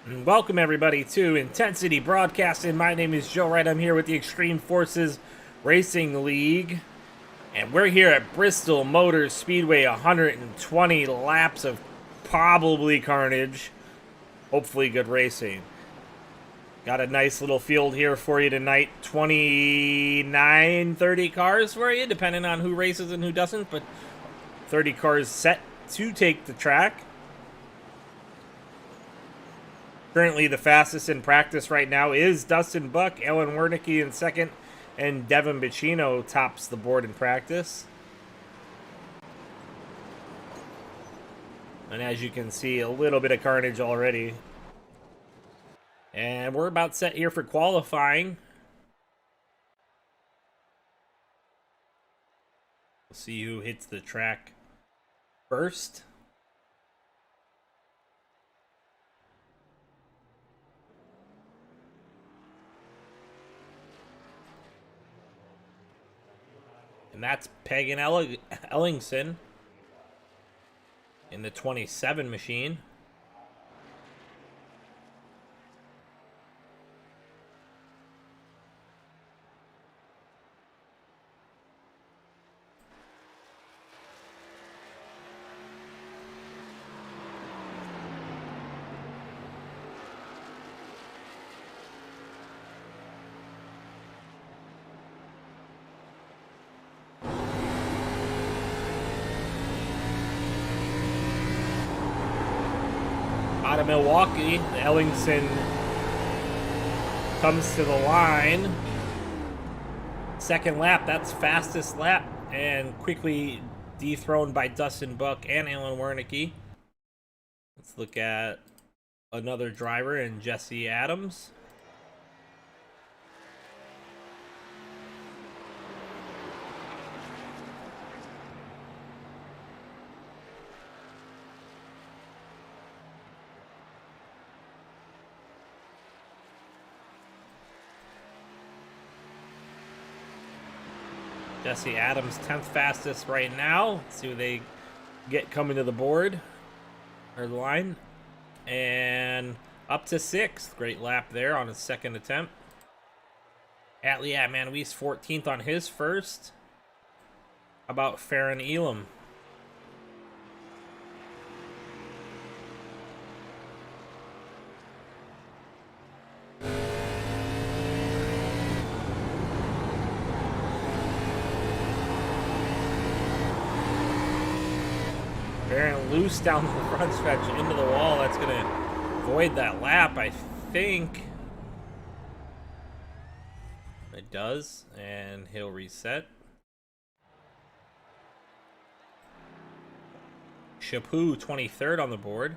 Welcome everybody to Intensity Broadcasting. My name is Joe Wright. I'm here with the Extreme Forces Racing League. And we're here at Bristol Motor Speedway. 120 laps of probably carnage. Hopefully good racing. Got a nice little field here for you tonight. 29, 30 cars for you, depending on who races and who doesn't. But 30 cars set to take the track. Currently, the fastest in practice right now is Dustin Buck, Alan Wernicke in second, and Devin Bacino tops the board in practice. And as you can see, a little bit of carnage already. And we're about set here for qualifying. We'll see who hits the track first. And that's Pagan Ellingson in the 27 machine. Out of Milwaukee, Ellingson comes to the line. Second lap, that's fastest lap, and quickly dethroned by Dustin Buck and Alan Wernicke. Let's look at another driver in Jesse Adams. Jesse Adams, 10th fastest right now. Let's see who they get coming to the board, or the line. And up to 6th. Great lap there on his second attempt. Atlee Atmanwees, 14th on his first. How about Farron Elam? Barron loose down the front stretch into the wall. That's going to void that lap, I think. It does, and he'll reset. Shapoo, 23rd on the board.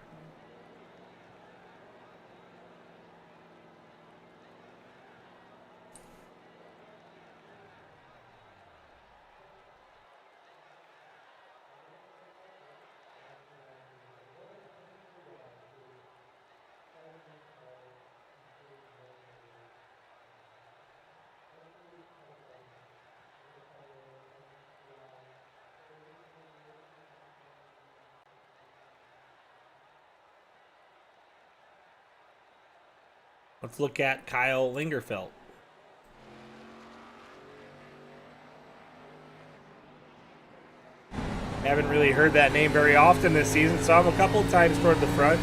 Let's look at Kyle Lingerfelt. Haven't really heard that name very often this season. Saw him a couple times toward the front.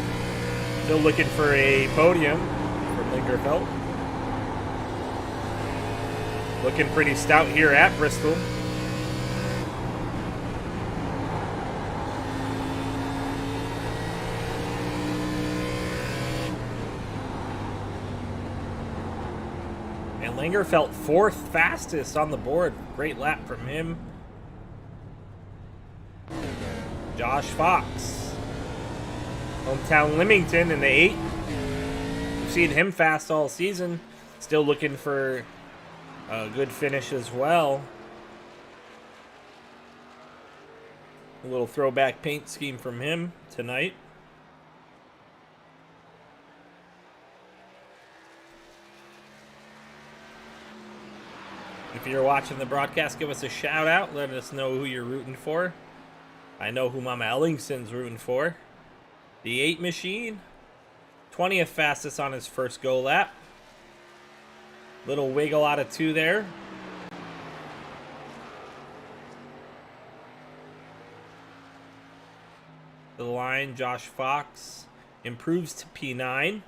Still looking for a podium for Lingerfelt. Looking pretty stout here at Bristol. And Lingerfelt, 4th fastest on the board. Great lap from him. Josh Fox, hometown Leamington in the 8. We've seen him fast all season. Still looking for a good finish as well. A little throwback paint scheme from him tonight. If you're watching the broadcast, give us a shout out. Let us know who you're rooting for. I know who Mama Ellingson's rooting for. The 8 machine, 20th fastest on his first go lap. Little wiggle out of 2 there. The line, Josh Fox improves to P9.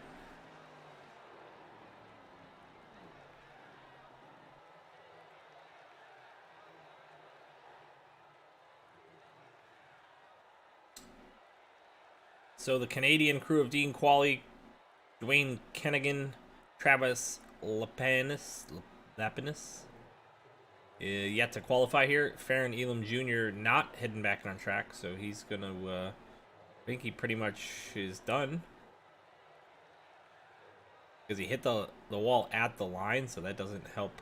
So the Canadian crew of Dean Qualley, Dwayne Kennigan, Travis Lapinis, yet to qualify here. Farron Elam Jr. not heading back on track, so he's going to, I think he pretty much is done. Because he hit the wall at the line, so that doesn't help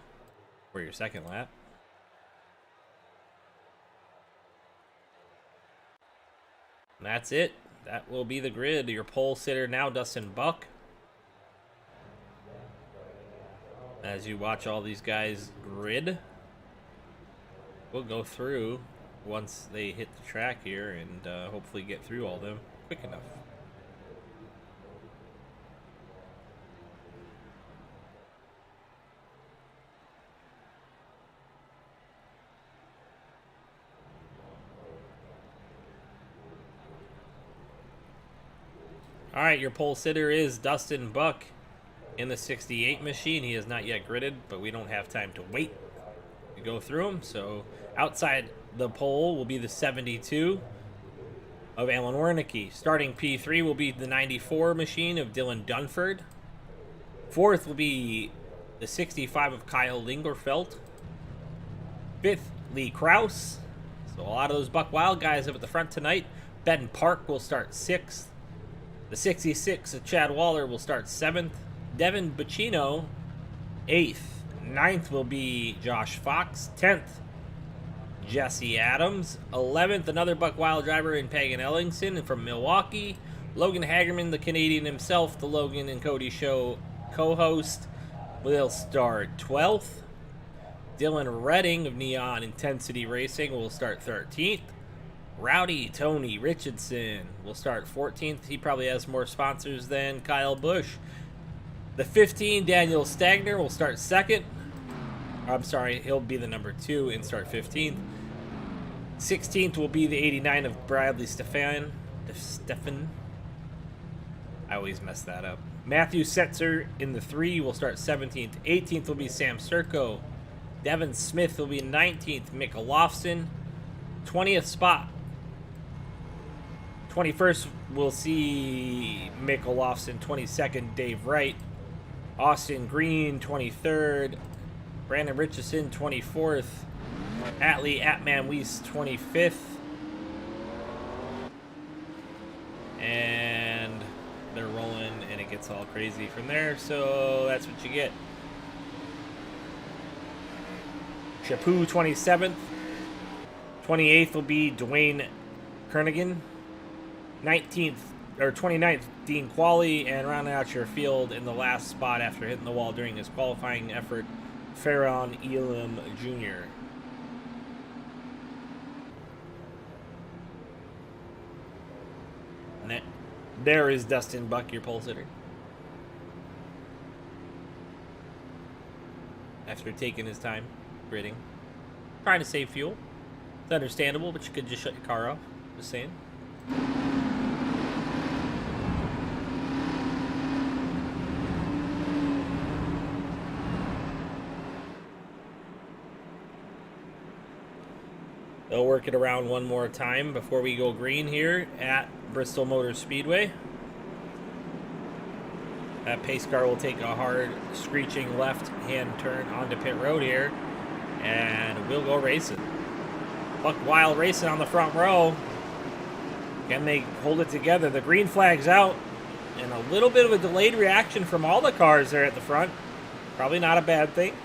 for your second lap. And that's it. That will be the grid. Your pole sitter now, Dustin Buck. As you watch all these guys grid, we'll go through once they hit the track here and hopefully get through all of them quick enough. All right, your pole sitter is Dustin Buck in the 68 machine. He is not yet gridded, but we don't have time to wait to go through them. So outside the pole will be the 72 of Alan Wernicke. Starting P3 will be the 94 machine of Dylan Dunford. Fourth will be the 65 of Kyle Lingerfeld. Fifth, Lee Krause. So a lot of those Buck Wild guys up at the front tonight. Ben Park will start 6th. The 66 of Chad Waller will start 7th. Devin Bacino, 8th. 9th will be Josh Fox. 10th, Jesse Adams. 11th, another Buck Wild driver in Pagan Ellingson from Milwaukee. Logan Hagerman, the Canadian himself, the Logan and Cody Show co-host, will start 12th. Dylan Redding of Neon Intensity Racing will start 13th. Rowdy Tony Richardson will start 14th. He probably has more sponsors than Kyle Busch. The 15, Daniel Stagner, will start 2nd. I'm sorry, he'll be the number 2 and start 15th. 16th will be the 89 of Bradley Stefan. I always mess that up. Matthew Setzer in the 3 will start 17th. 18th will be Sam Serco. Devin Smith will be 19th. Mick Olofsson, 20th spot. 21st, we'll see Mick Olofsson. 22nd, Dave Wright. Austin Green, 23rd. Brandon Richardson, 24th. Atlee Atman Weiss, 25th. And they're rolling, and it gets all crazy from there. So that's what you get. Shapoo, 27th. 28th will be Dwayne Kernigan. 19th or 29th, Dean Qualley, and rounding out your field in the last spot after hitting the wall during his qualifying effort, Farron Elam Jr. And there is Dustin Buck, your pole sitter. After taking his time gridding, trying to save fuel. It's understandable, but you could just shut your car off. Just saying. They'll work it around one more time before we go green here at Bristol Motor Speedway. That pace car will take a hard, screeching left-hand turn onto pit road here, and we'll go racing. Buck Wild racing on the front row. Can they hold it together? The green flag's out, and a little bit of a delayed reaction from all the cars there at the front. Probably not a bad thing.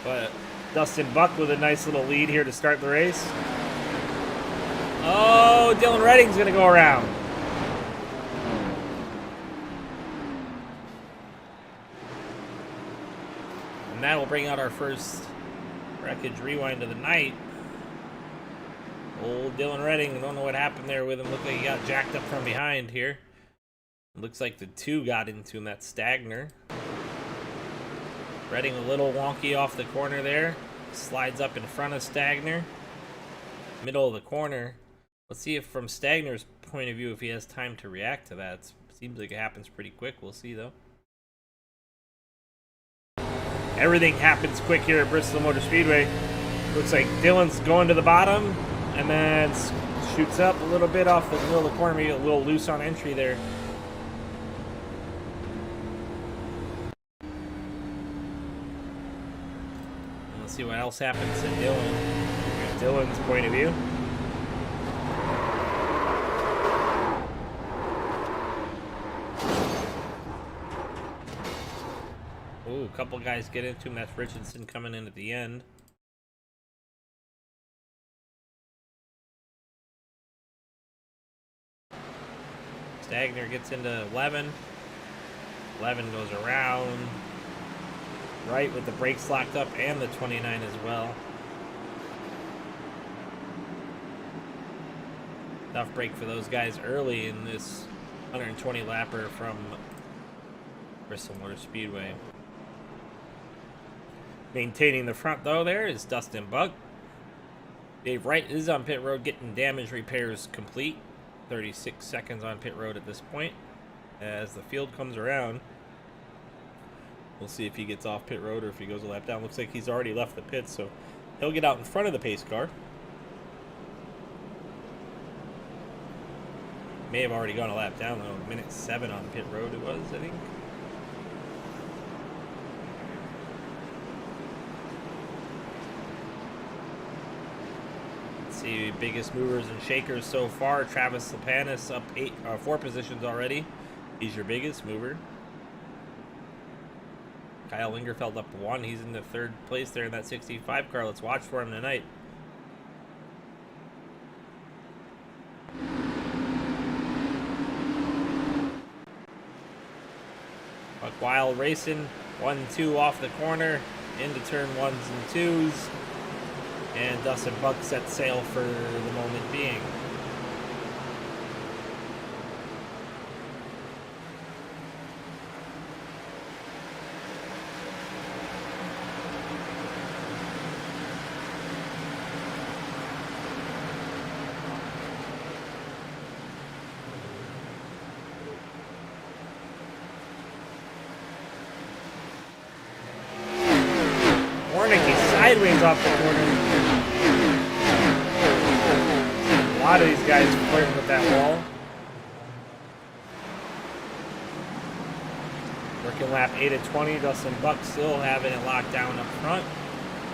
But Dustin Buck with a nice little lead here to start the race. Oh, Dylan Redding's going to go around. And that will bring out our first wreckage rewind of the night. Old Dylan Redding, I don't know what happened there with him. Looked like he got jacked up from behind here. Looks like the two got into him, that Stagner. Redding a little wonky off the corner there. Slides up in front of Stagner. Middle of the corner. Let's see if from Stagner's point of view, if he has time to react to that. It seems like it happens pretty quick. We'll see, though. Everything happens quick here at Bristol Motor Speedway. Looks like Dylan's going to the bottom and then shoots up a little bit off the middle of the corner. Maybe a little loose on entry there. Let's see what else happens to Dylan. Here's Dylan's point of view. Ooh, a couple guys get into him. That's Richardson coming in at the end. Stagner gets into 11. 11 goes around. Right with the brakes locked up and the 29 as well. Tough break for those guys early in this 120 lapper from Bristol Motor Speedway. Maintaining the front though there is Dustin Buck. Dave Wright is on pit road getting damage repairs complete. 36 seconds on pit road at this point. As the field comes around, we'll see if he gets off pit road or if he goes a lap down. Looks like he's already left the pit, so he'll get out in front of the pace car. May have already gone a lap down though. Minute 7 on pit road it was, I think. See, biggest movers and shakers so far. Travis Lepanis up 4 positions already. He's your biggest mover. Kyle Lingerfeld up 1. He's in the 3rd place there in that 65 car. Let's watch for him tonight. Buck Wild racing. 1-2 off the corner. Into turn 1s and 2s. And Dustin Buck set sail for the moment being. Warnicki sideways off the corner. A lot of these guys flirting with that wall. Working lap 8 at 20. Dustin Buck still having it locked down up front.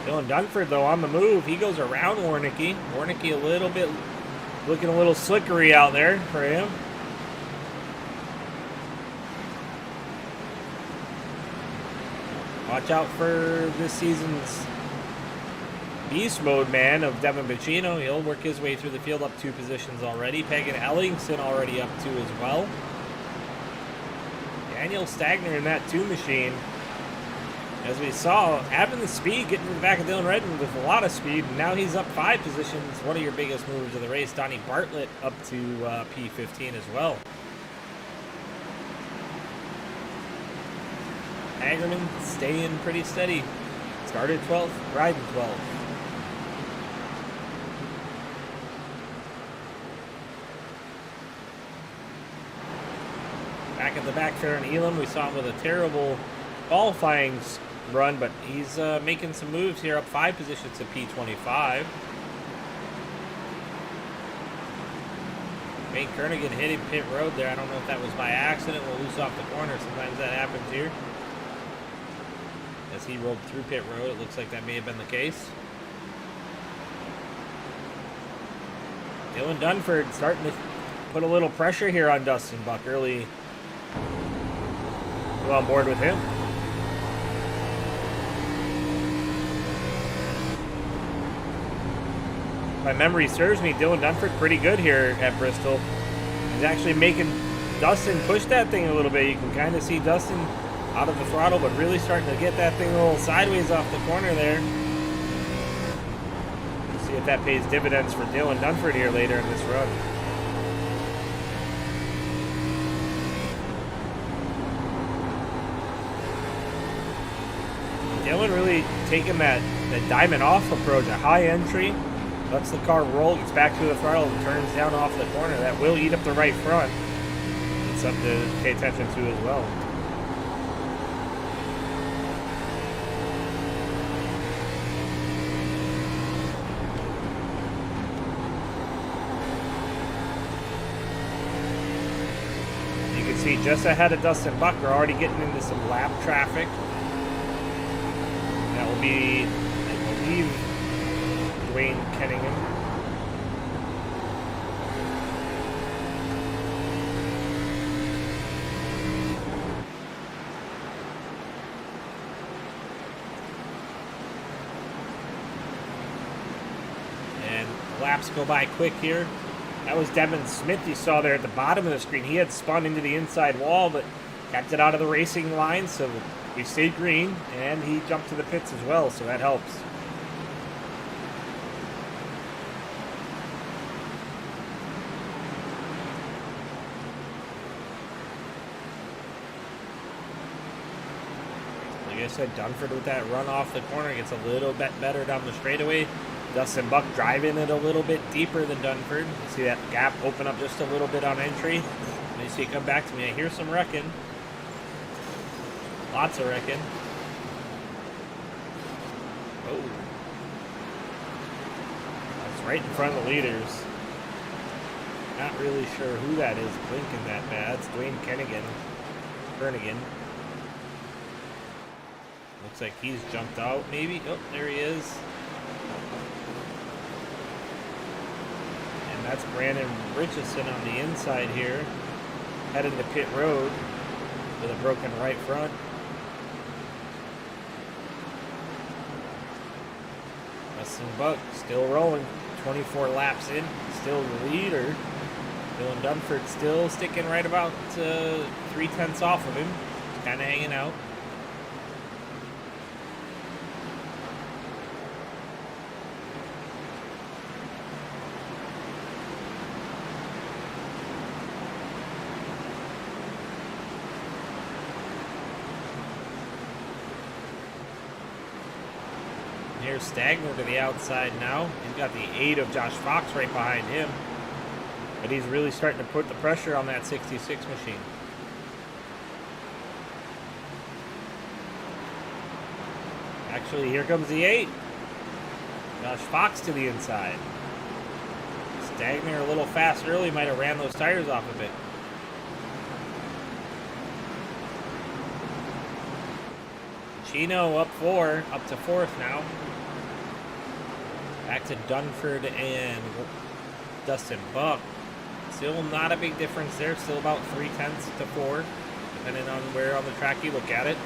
Dylan Dunford, though, on the move. He goes around Warnicki. Warnicki a little bit, looking a little slickery out there for him. Watch out for this season's beast mode man of Devin Bacino. He'll work his way through the field up 2 positions already. Pagan Ellingson already up 2 as well. Daniel Stagner in that 2 machine. As we saw, having the speed, getting to the back of Dylan Redden with a lot of speed. And now he's up 5 positions. One of your biggest movers of the race. Donnie Bartlett up to P15 as well. Hagerman staying pretty steady. Started 12th, riding 12th. Back at the back fair in Elam, we saw him with a terrible qualifying run, but he's making some moves here, up 5 positions to P25. Wayne Kernigan hitting pit road there. I don't know if that was by accident. We'll loose off the corner. Sometimes that happens here. As he rolled through pit road, it looks like that may have been the case. Dylan Dunford starting to put a little pressure here on Dustin Buck early. Go on board with him. My memory serves me, Dylan Dunford pretty good here at Bristol. He's actually making Dustin push that thing a little bit. You can kind of see Dustin out of the throttle, but really starting to get that thing a little sideways off the corner there. Let's see See if that pays dividends for Dylan Dunford here later in this run. Dylan really taking that diamond off approach, a high entry, lets the car roll, gets back to the throttle, and turns down off the corner. That will eat up the right front. It's something to pay attention to as well. You can see just ahead of Dustin Buck, we're already getting into some lap traffic. That will be, I believe, Dwayne Kenningham. And laps go by quick here. That was Devin Smith you saw there at the bottom of the screen. He had spun into the inside wall, but kept it out of the racing line, so we stayed green, and he jumped to the pits as well, so that helps. Like I said, Dunford with that run off the corner gets a little bit better down the straightaway. Dustin Buck driving it a little bit deeper than Dunford. You see that gap open up just a little bit on entry. And you see it come back to me. I hear some wrecking. Lots of wrecking. Oh. That's right in front of the leaders. Not really sure who that is blinking that bad. It's Dwayne Kernigan. Looks like he's jumped out maybe. Oh, there he is. And that's Brandon Richardson on the inside here. Heading to pit road with a broken right front. Dustin Buck still rolling, 24 laps in, still the leader. Dylan Dunford still sticking right about 3/10 off of him, just kind of hanging out. Here's Stagner to the outside now. He's got the 8 of Josh Fox right behind him. But he's really starting to put the pressure on that 66 machine. Actually, here comes the 8. Josh Fox to the inside. Stagner a little fast early, might have ran those tires off a bit. Chino up to 4th now. Back to Dunford and Dustin Buck. Still not a big difference there. Still about 3/10 to 4, depending on where on the track you look at it.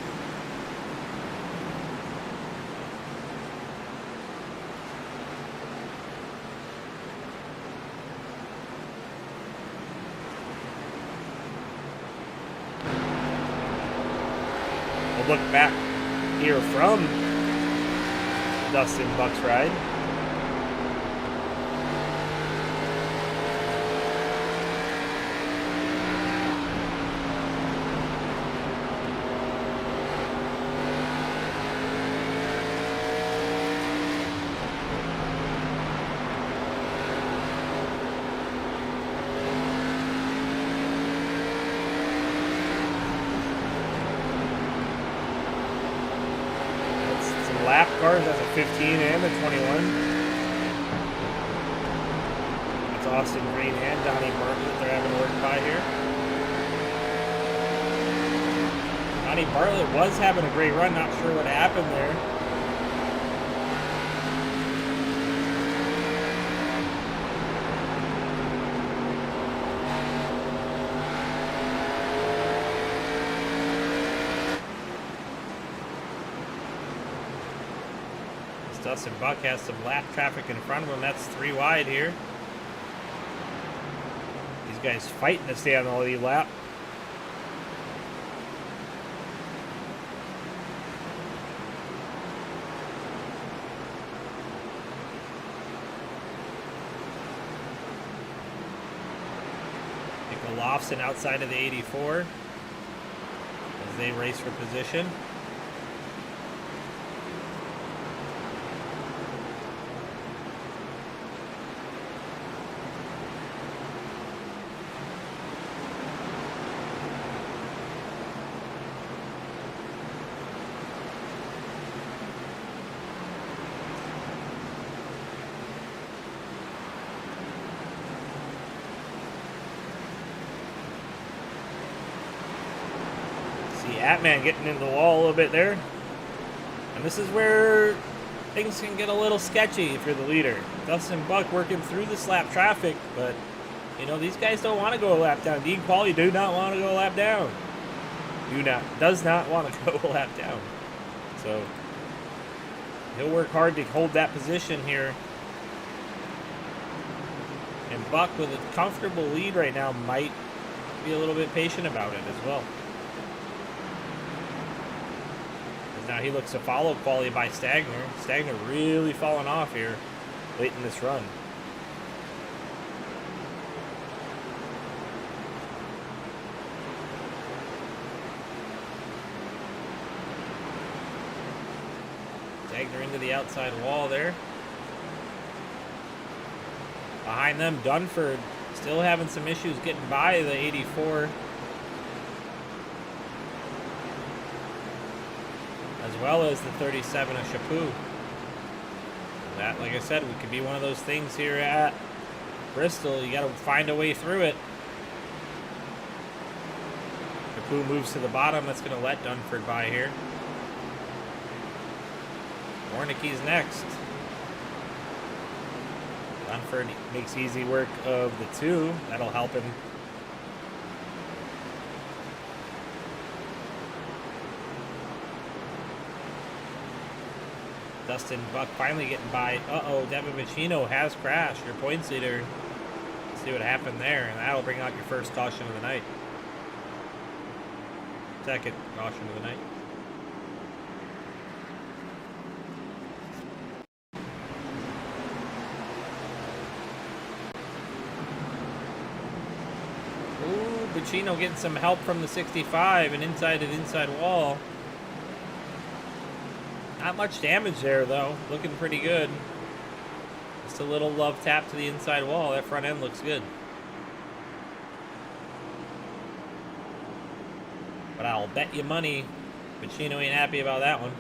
We'll look back here from Dustin Buck's ride. Lap cars as a 15 and a 21. That's Austin Green and Donnie Bartlett they're having work by here. Donnie Bartlett was having a great run, not sure what happened there. Dustin Buck has some lap traffic in front of him. That's 3 wide here. These guys fighting to stay on the lead lap. Olofsson outside of the 84 as they race for position. Atman getting into the wall a little bit there. And this is where things can get a little sketchy if you're the leader. Dustin Buck working through the slap traffic, but you know, these guys don't want to go a lap down. Dean Qualley do not want to go a lap down. Does not want to go a lap down. So he'll work hard to hold that position here. And Buck with a comfortable lead right now might be a little bit patient about it as well. Now he looks to follow Qualley by Stagner. Stagner really falling off here late in this run. Stagner into the outside wall there. Behind them, Dunford still having some issues getting by the 84. As well as the 37 of Shapoo. That, like I said, could be one of those things here at Bristol. You got to find a way through it. Shapoo moves to the bottom. That's going to let Dunford by here. Warnicki's next. Dunford makes easy work of the two. That'll help him. Dustin Buck finally getting by. Uh-oh, Devin Machino has crashed. Your points leader. Let's see what happened there. And that'll bring out your first caution of the night. Second caution of the night. Ooh, Machino getting some help from the 65 and inside an inside wall. Not much damage there, though. Looking pretty good. Just a little love tap to the inside wall. That front end looks good. But I'll bet you money Machino ain't happy about that one.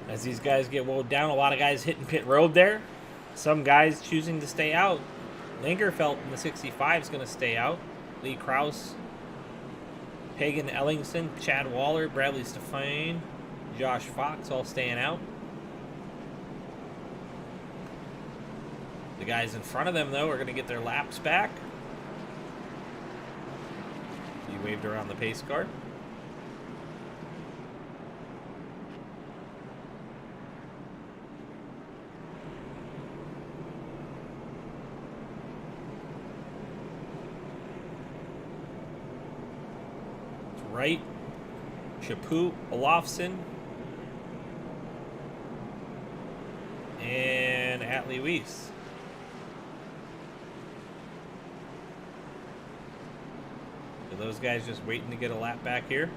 As these guys get wound down, a lot of guys hitting pit road there. Some guys choosing to stay out. Lingerfelt in the 65 is going to stay out. Lee Krause, Pagan Ellingson, Chad Waller, Bradley Stefan, Josh Fox all staying out. The guys in front of them, though, are going to get their laps back. He waved around the pace car. Right, Shapoo, Olofsson, and Atlee Weiss. Are those guys just waiting to get a lap back here?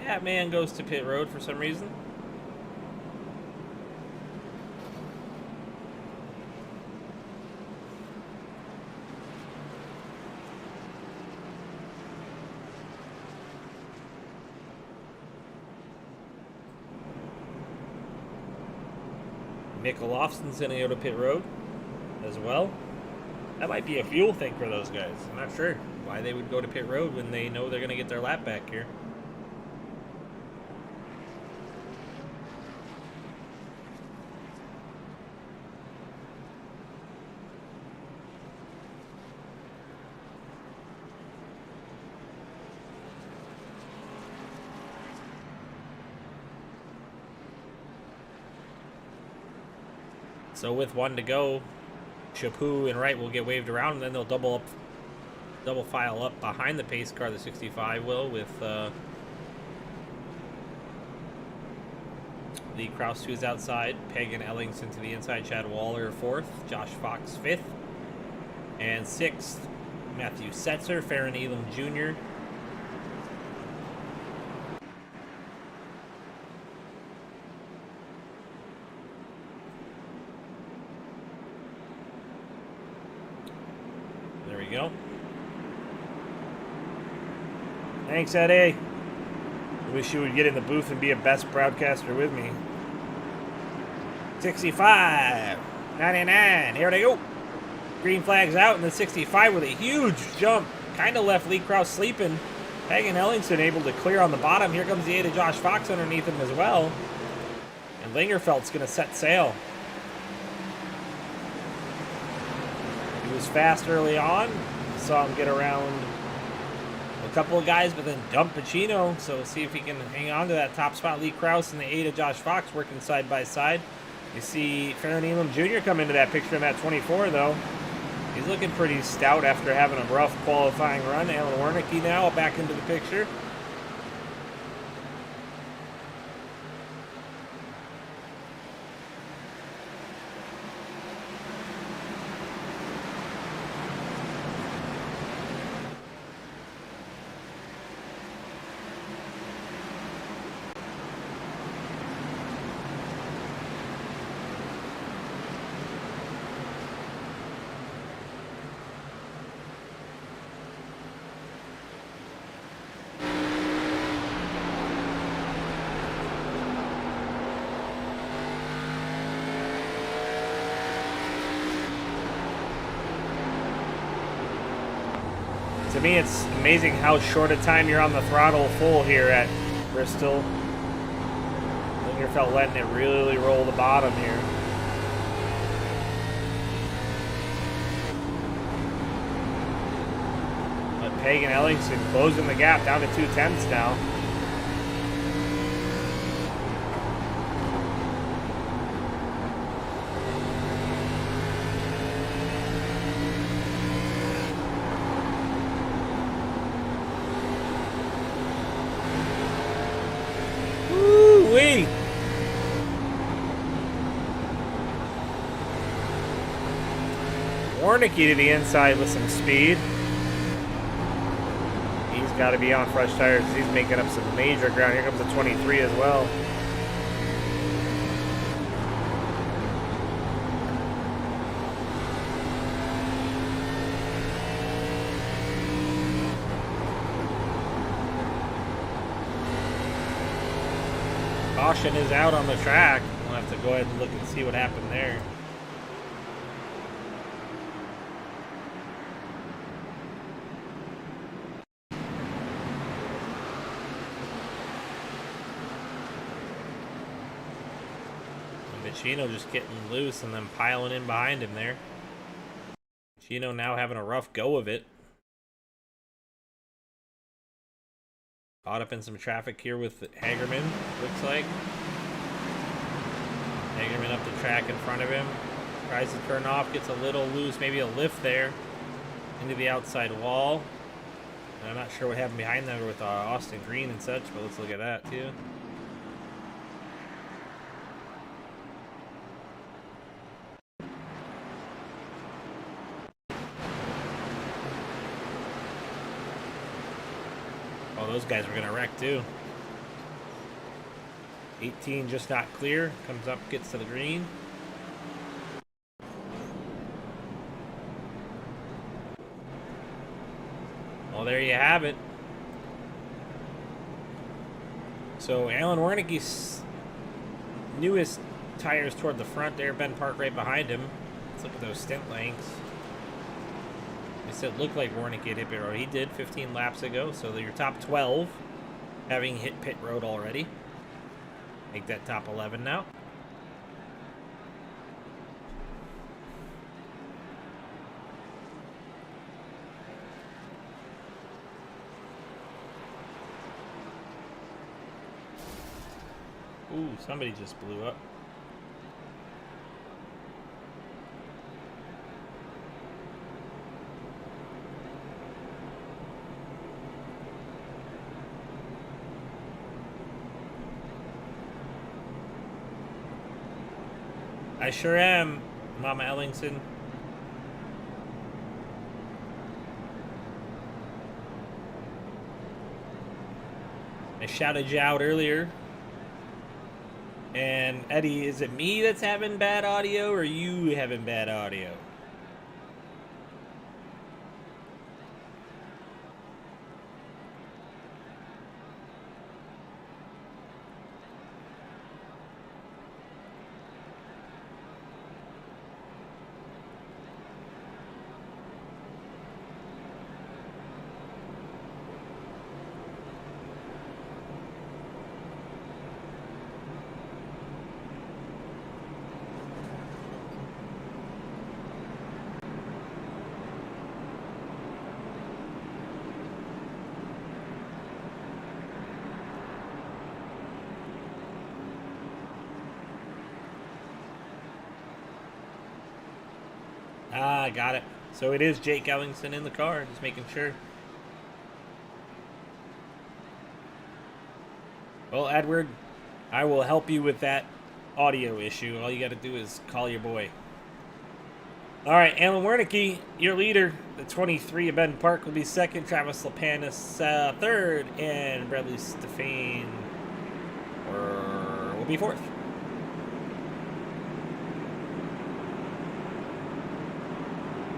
That man goes to pit road for some reason. Nick Olofsson's going to go to pit road as well. That might be a fuel thing for those guys. I'm not sure why they would go to pit road when they know they're going to get their lap back here. So with 1 to go, Shapoo and Wright will get waved around, and then they'll double file up behind the pace car. The 65 will, with Lee Kraus, who's outside, Peg and Ellingson to the inside, Chad Waller 4th, Josh Fox 5th, and 6th, Matthew Setzer, Farron Elam Jr. There we go. Thanks, Eddie. I wish you would get in the booth and be a best broadcaster with me. 65, 99, here they go. Green flag's out, and the 65 with a huge jump. Kind of left Lee Kraus sleeping. Hagen Ellingson able to clear on the bottom. Here comes the 8 of Josh Fox underneath him as well. And Lingerfelt's going to set sail. He was fast early on. Saw him get around a couple of guys, but then dump Pacino. So we'll see if he can hang on to that top spot. Lee Kraus and the 8 of Josh Fox working side by side. You see Farron Elam Jr. come into that picture in that 24, though. He's looking pretty stout after having a rough qualifying run. Alan Wernicke now back into the picture. To me, it's amazing how short a time you're on the throttle full here at Bristol. Lingerfelt letting it really roll the bottom here. But Peg and Ellingson closing the gap down to 2/10 now. Wernicke to the inside with some speed. He's got to be on fresh tires. He's making up some major ground. Here comes the 23 as well. Caution is out on the track. We'll have to go ahead and look and see what happened there. Chino just getting loose and then piling in behind him there. Chino now having a rough go of it. Caught up in some traffic here with Hagerman, looks like. Hagerman up the track in front of him. Tries to turn off, gets a little loose, maybe a lift there into the outside wall. And I'm not sure what happened behind that with Austin Green and such, but let's look at that too. Oh, those guys were going to wreck too. 18 just not clear. Comes up, gets to the green. Well, there you have it. So Alan Wernicke's newest tires toward the front there. Ben Park right behind him. Let's look at those stint lengths. It looked like Wernicke hit pit road. He did 15 laps ago, so your top 12 having hit pit road already. Make that top 11 now. Ooh, somebody just blew up. I sure am, Mama Ellingson. I shouted you out earlier. And Eddie, is it me that's having bad audio or you having bad audio? Ah, I got it. So it is Jake Ellingson in the car, just making sure. Well, Edward, I will help you with that audio issue. All you got to do is call your boy. All right, Alan Wernicke, your leader. The 23 of Ben Park will be second. Travis Lapanis third. And Bradley Stefan will be fourth.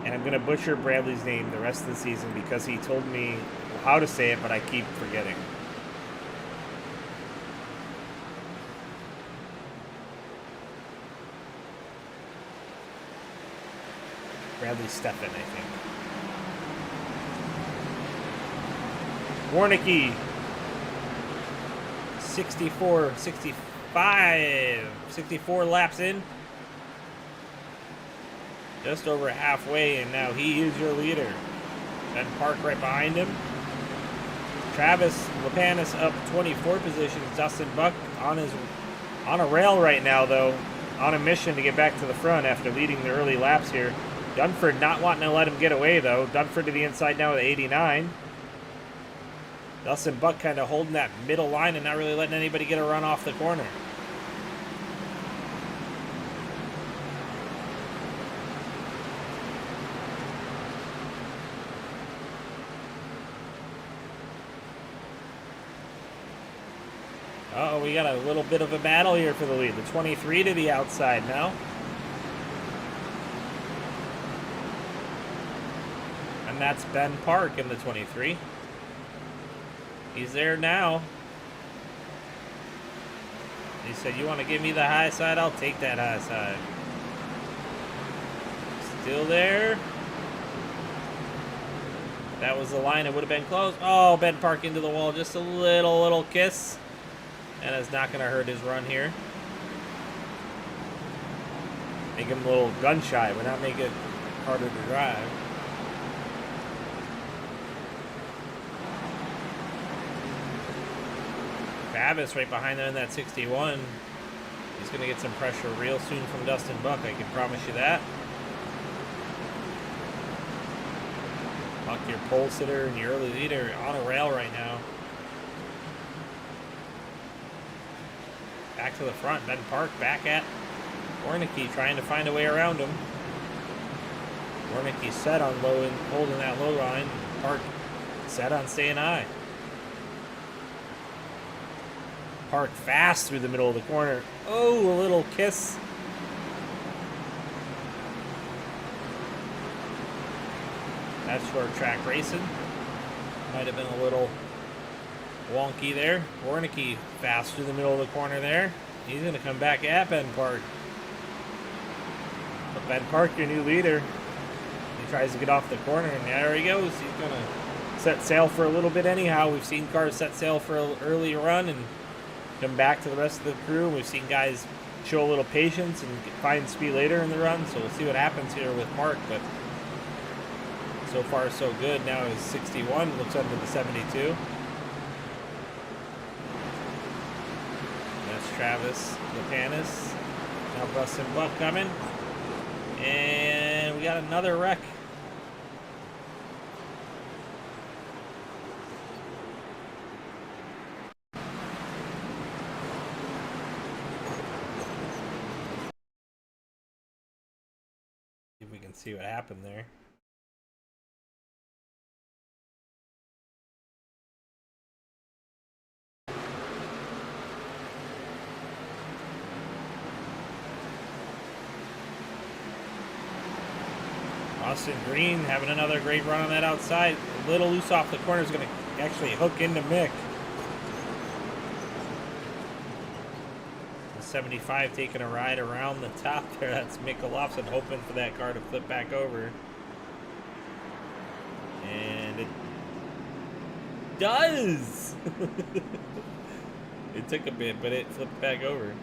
And I'm going to butcher Bradley's name the rest of the season because he told me how to say it, but I keep forgetting. Bradley Stefan, I think. Warnicki. 64, 65, 64 laps in. Just over halfway, and now he is your leader. Ben Park right behind him. Travis Lapanis up 24 positions. Dustin Buck on a rail right now, though, on a mission to get back to the front after leading the early laps here. Dunford not wanting to let him get away, though. Dunford to the inside now with 89. Dustin Buck kind of holding that middle line and not really letting anybody get a run off the corner. Uh-oh, we got a little bit of a battle here for the lead. The 23 to the outside now. And that's Ben Park in the 23. He's there now. He said, you want to give me the high side? I'll take that high side. Still there. That was the line. It would have been close. Oh, Ben Park into the wall. Just a little kiss. And it's not going to hurt his run here. Make him a little gun shy, but not make it harder to drive. Travis right behind them in that 61. He's going to get some pressure real soon from Dustin Buck. I can promise you that. Buck, your pole sitter and your early leader on a rail right now. Back to the front. Ben Park back at Warnicki trying to find a way around him. Warnicki set on low and holding that low line. Park set on staying high. Park fast through the middle of the corner. Oh, a little kiss. That's short track racing. Might have been a little wonky there. Warnicki fast through the middle of the corner there. He's going to come back at Ben Park. But Ben Park, your new leader, he tries to get off the corner, and there he goes. He's going to set sail for a little bit anyhow. We've seen cars set sail for an early run and come back to the rest of the crew. We've seen guys show a little patience and find speed later in the run, so we'll see what happens here with Park. But so far, so good. Now is 61, looks under the 72. Travis Lapanis. Now Dustin Buck coming. And we got another wreck. if we can see what happened there. Austin Green having another great run on that outside. A little loose off the corner, is going to actually hook into Mick. The 75 taking a ride around the top there. That's Mick Olofsson hoping for that car to flip back over. And it does! It took a bit, but it flipped back over.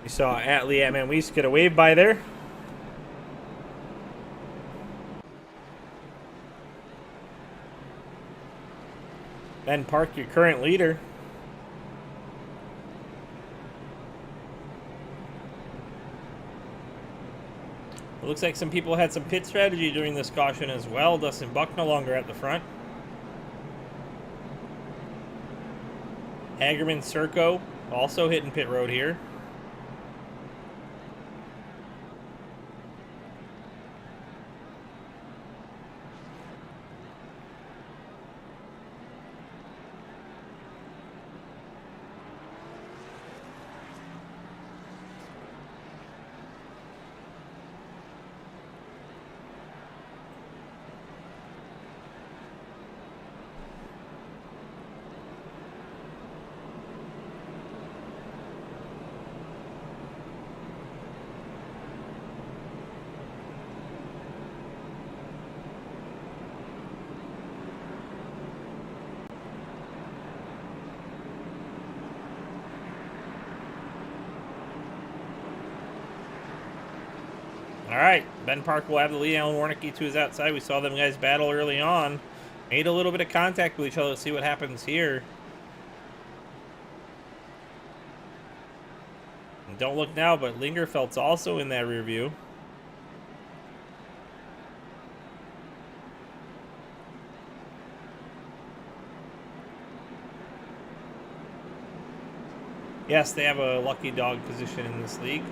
You saw Atlee Atman-Weiss get a wave by there. Ben Park, your current leader. It looks like some people had some pit strategy during this caution as well. Dustin Buck no longer at the front. Hagerman Serco also hitting pit road here. All right, Ben Park will have the lead. Alan Warnicki to his outside. We saw them guys battle early on. Made a little bit of contact with each other. Let's see what happens here. And don't look now, but Lingerfelt's also in that rear view. Yes, they have a lucky dog position in this league.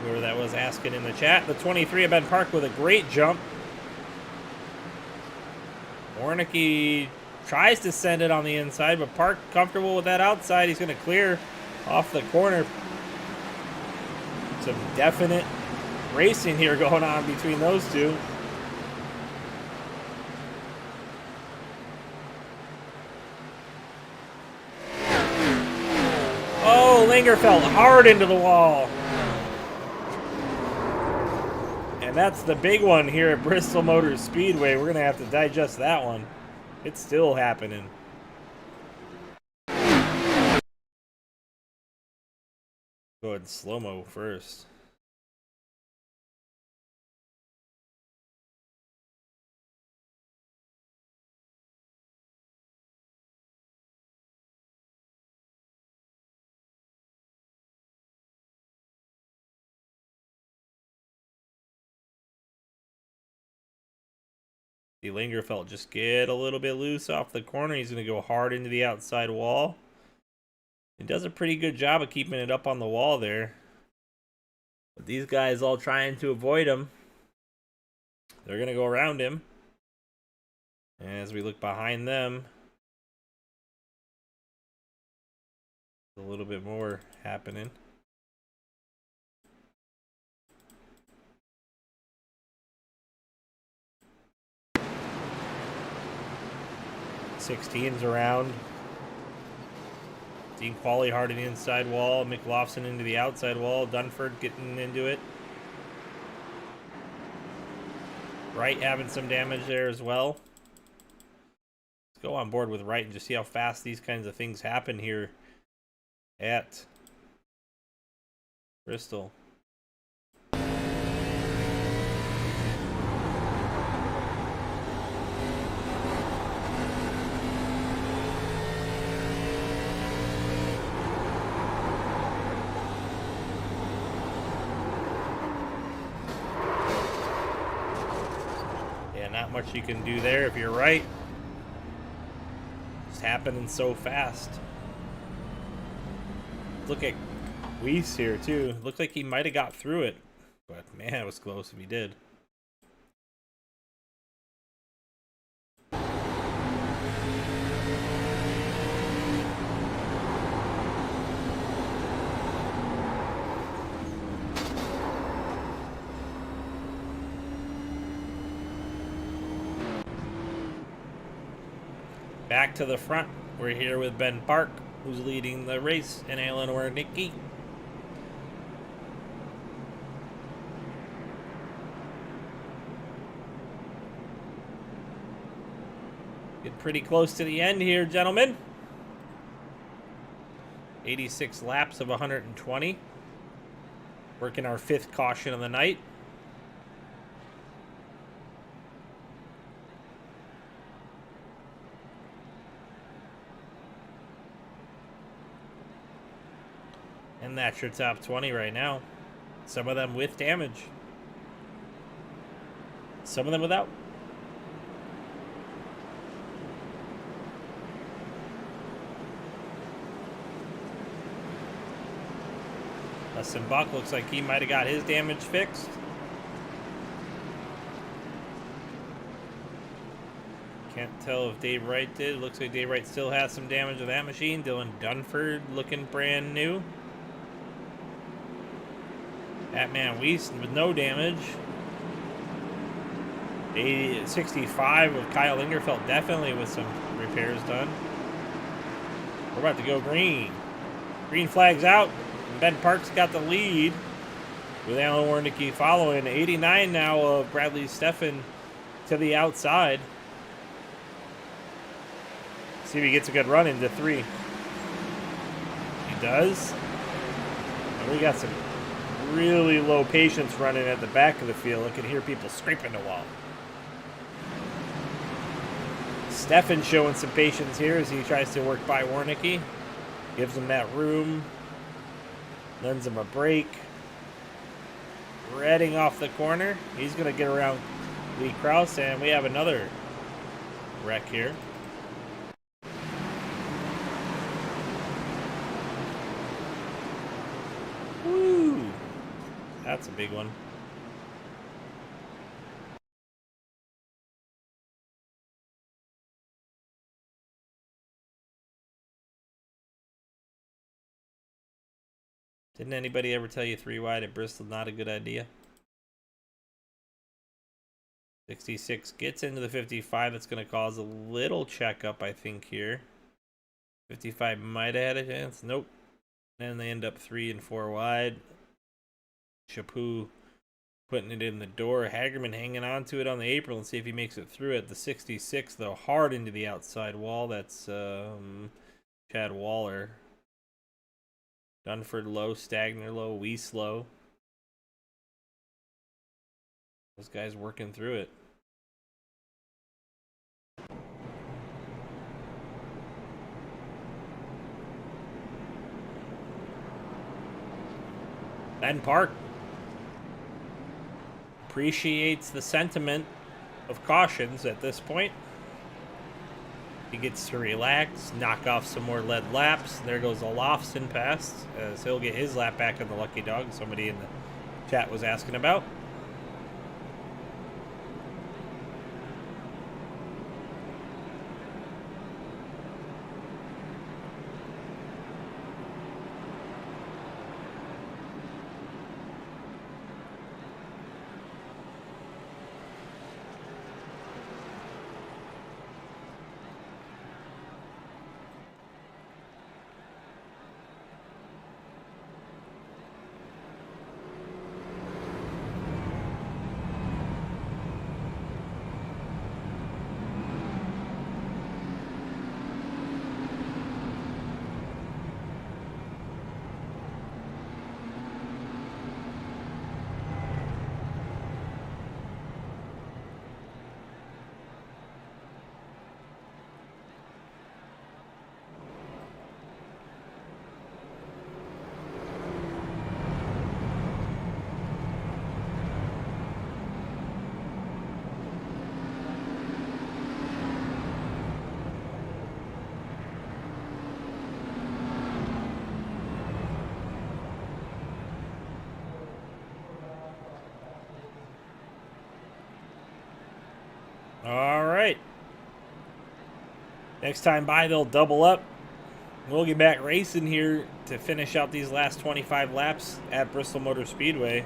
Whoever that was asking in the chat. The 23 of Ben Park with a great jump. Warnicki tries to send it on the inside, but Park comfortable with that outside. He's going to clear off the corner. Some definite racing here going on between those two. Oh, Lingerfelt hard into the wall. And that's the big one here at Bristol Motor Speedway. We're going to have to digest that one. It's still happening. Go ahead, slow-mo first. The Lingerfelt just get a little bit loose off the corner. He's going to go hard into the outside wall. He does a pretty good job of keeping it up on the wall there. But these guys all trying to avoid him. They're going to go around him. As we look behind them, a little bit more happening. '16's around. Dean Qualley hard in the inside wall. McLaughlin into the outside wall. Dunford getting into it. Wright having some damage there as well. Let's go on board with Wright and just see how fast these kinds of things happen here at Bristol. Not much you can do there if you're right. It's happening so fast. Look at Weiss here too. Looked like he might have got through it, but man, it was close if he did. Back to the front, we're here with Ben Park, who's leading the race, and Alan Wernicke. Get pretty close to the end here, gentlemen. 86 laps of 120. Working our 5th caution of the night. And that's your top 20 right now. Some of them with damage. Some of them without. Dustin Buck looks like he might have got his damage fixed. Can't tell if Dave Wright did. Looks like Dave Wright still has some damage with that machine. Dylan Dunford looking brand new. Batman Weiss with no damage. 65 with Kyle Lingerfeld definitely with some repairs done. We're about to go green. Green flag's out. Ben Park's got the lead with Alan Wernicke following. 89 now of Bradley Steffen to the outside. See if he gets a good run into 3. He does. And we got some really low patience running at the back of the field. I can hear people scraping the wall. Steffen showing some patience here as he tries to work by Wernicke. Gives him that room. Lends him a break. Redding off the corner. He's going to get around Lee Krause, and we have another wreck here. Woo! That's a big one. Didn't anybody ever tell you 3 wide at Bristol? Not a good idea. 66 gets into the 55. That's going to cause a little checkup, I think, here. 55 might have had a chance. Nope. And they end up 3 and 4 wide. Shapoo putting it in the door. Hagerman hanging on to it on the apron. Let's see if he makes it through it. The 66, though, hard into the outside wall. That's Chad Waller. Dunford low, Stagner low, Weiss low. Those guys working through it. Ben Park appreciates the sentiment of cautions at this point. He gets to relax, knock off some more lead laps. There goes Olofsson past, as he'll get his lap back on the Lucky Dog. Somebody in the chat was asking about. All right. Next time by, they'll double up. We'll get back racing here to finish out these last 25 laps at Bristol Motor Speedway.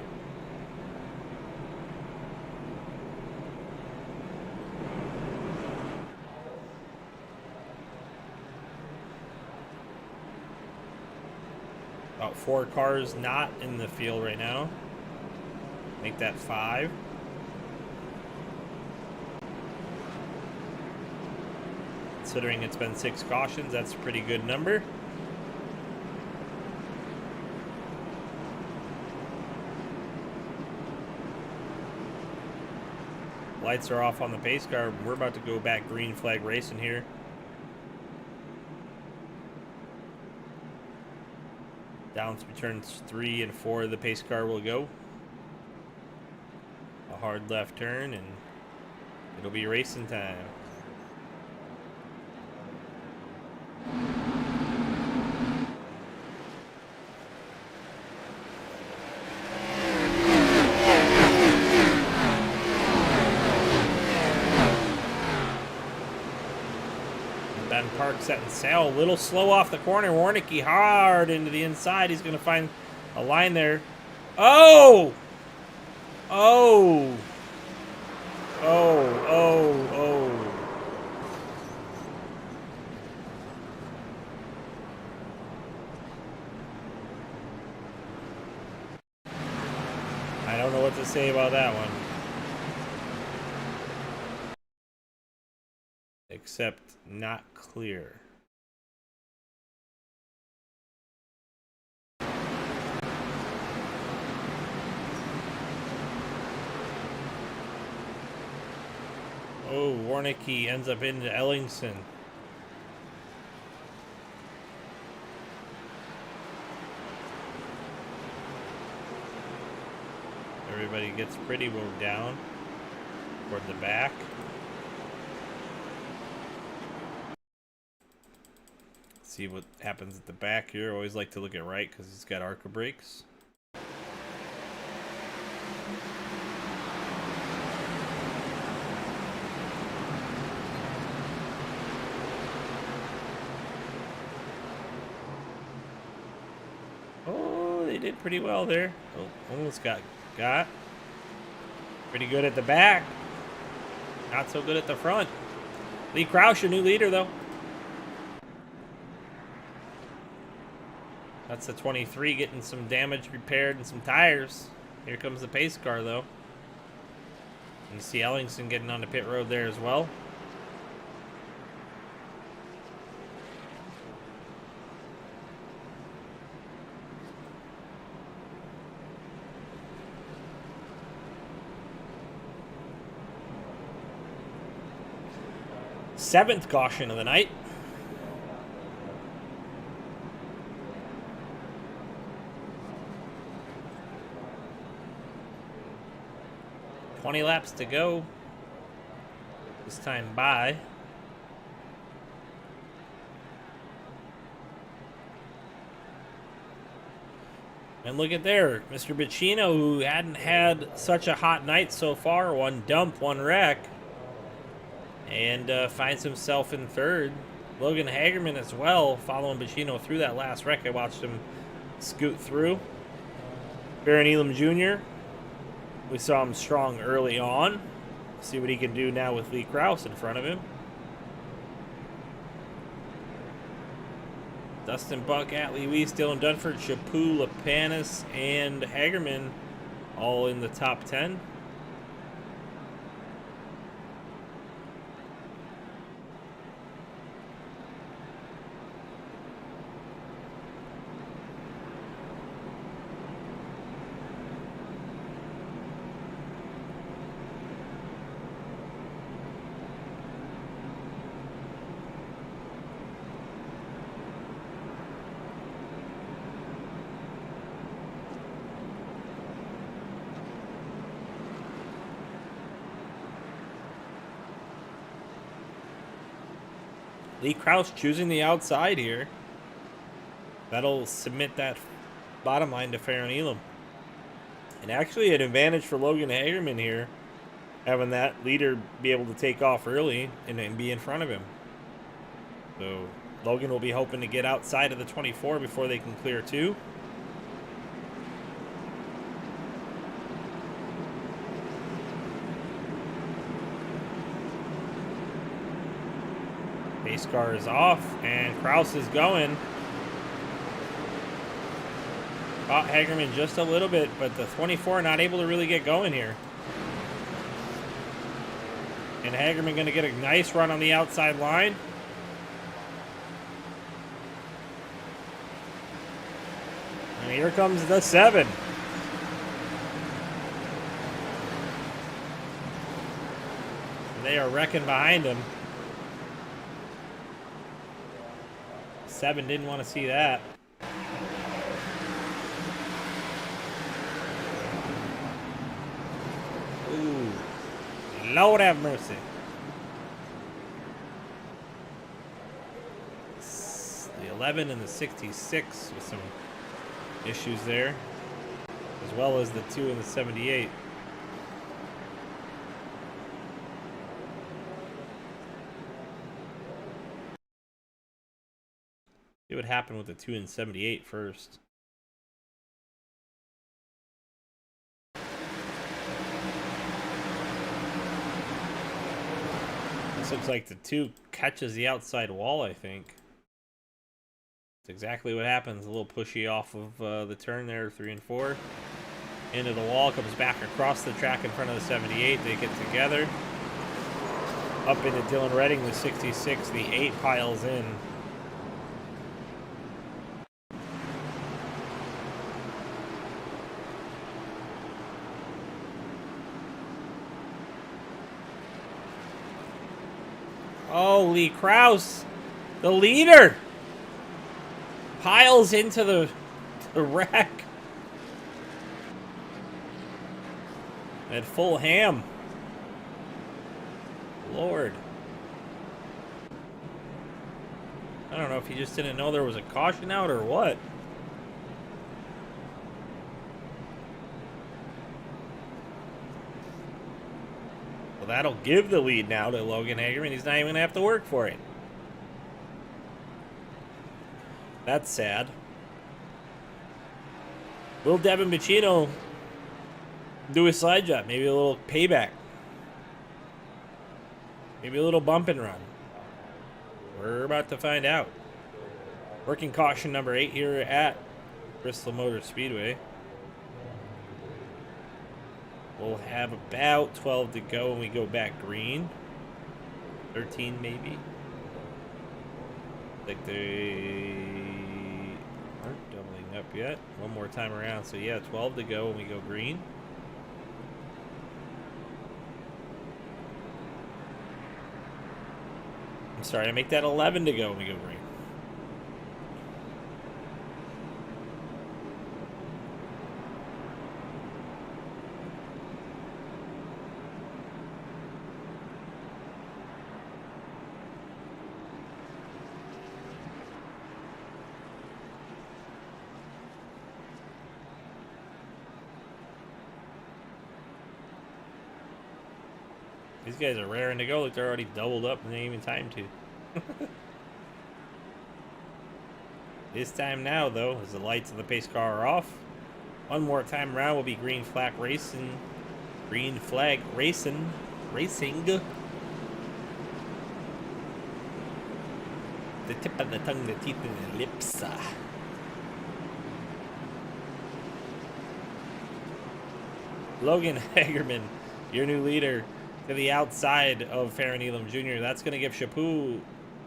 About 4 cars not in the field right now. Make that 5. Considering it's been 6 cautions, that's a pretty good number. Lights are off on the pace car. We're about to go back green flag racing here. Down through turns 3 and 4, the pace car will go. A hard left turn, and it'll be racing time. Park setting sail, a little slow off the corner. Warnicki hard into the inside. He's going to find a line there. Oh! Oh! Oh, oh, oh. I don't know what to say about that one. Except not clear. Oh, Warnicki ends up into Ellingson. Everybody gets pretty moved down toward the back. See what happens at the back here. Always like to look at right because he's got ARCA brakes. Oh, they did pretty well there. Oh, almost got. Pretty good at the back. Not so good at the front. Lee Krause, your new leader, though. That's the 23 getting some damage repaired and some tires. Here comes the pace car, though. You see Ellingson getting on the pit road there as well. Seventh caution of the night. $20 laps to go. This time by. And look at there, Mr. Bacino, who hadn't had such a hot night so far. One dump, one wreck. And finds himself in third. Logan Hagerman as well, following Bacino through that last wreck. I watched him scoot through. Baron Elam Jr. We saw him strong early on. See what he can do now with Lee Krause in front of him. Dustin Buck, Atlee Weiss, Dylan Dunford, Shapoo, Lepanis, and Hagerman all in the top 10. Lee Krause choosing the outside here. That'll submit that bottom line to Baron Elam. And actually an advantage for Logan Hagerman here. having that leader be able to take off early and be in front of him. So Logan will be hoping to get outside of the 24 before they can clear 2. Pace car is off, and Kraus is going. Caught Hagerman just a little bit, but the 24 not able to really get going here. And Hagerman going to get a nice run on the outside line. And here comes the 7. They are wrecking behind him. 7 didn't want to see that. Ooh. Lord have mercy. The 11 and the 66 with some issues there, as well as the 2 and the 78. See what happened with the 2 and 78 first. This looks like the 2 catches the outside wall, I think. That's exactly what happens. A little pushy off of the turn there, 3 and 4. Into the wall, comes back across the track in front of the 78. They get together. Up into Dylan Redding, the 66. The 8 piles in. Holy Kraus, the leader, piles into the wreck at full ham. Lord. I don't know if he just didn't know there was a caution out or what. Well, that'll give the lead now to Logan Hagerman. He's not even going to have to work for it. That's sad. Will Devin Bacino do a slide job? Maybe a little payback. Maybe a little bump and run. We're about to find out. Working caution number 8 here at Bristol Motor Speedway. We'll have about 12 to go when we go back green. 13 maybe. Like they aren't doubling up yet. One more time around. So yeah, 12 to go when we go green. I'm sorry, I make that 11 to go when we go green. These guys are raring to go. Look, they're already doubled up and they ain't even time to. This time now, though, as the lights of the pace car are off. One more time around will be green flag racing. Green flag racing. Racing. The tip of the tongue, the teeth, and the lips. Logan Hagerman, your new leader, to the outside of Farron Elam Jr. That's going to give Shapoo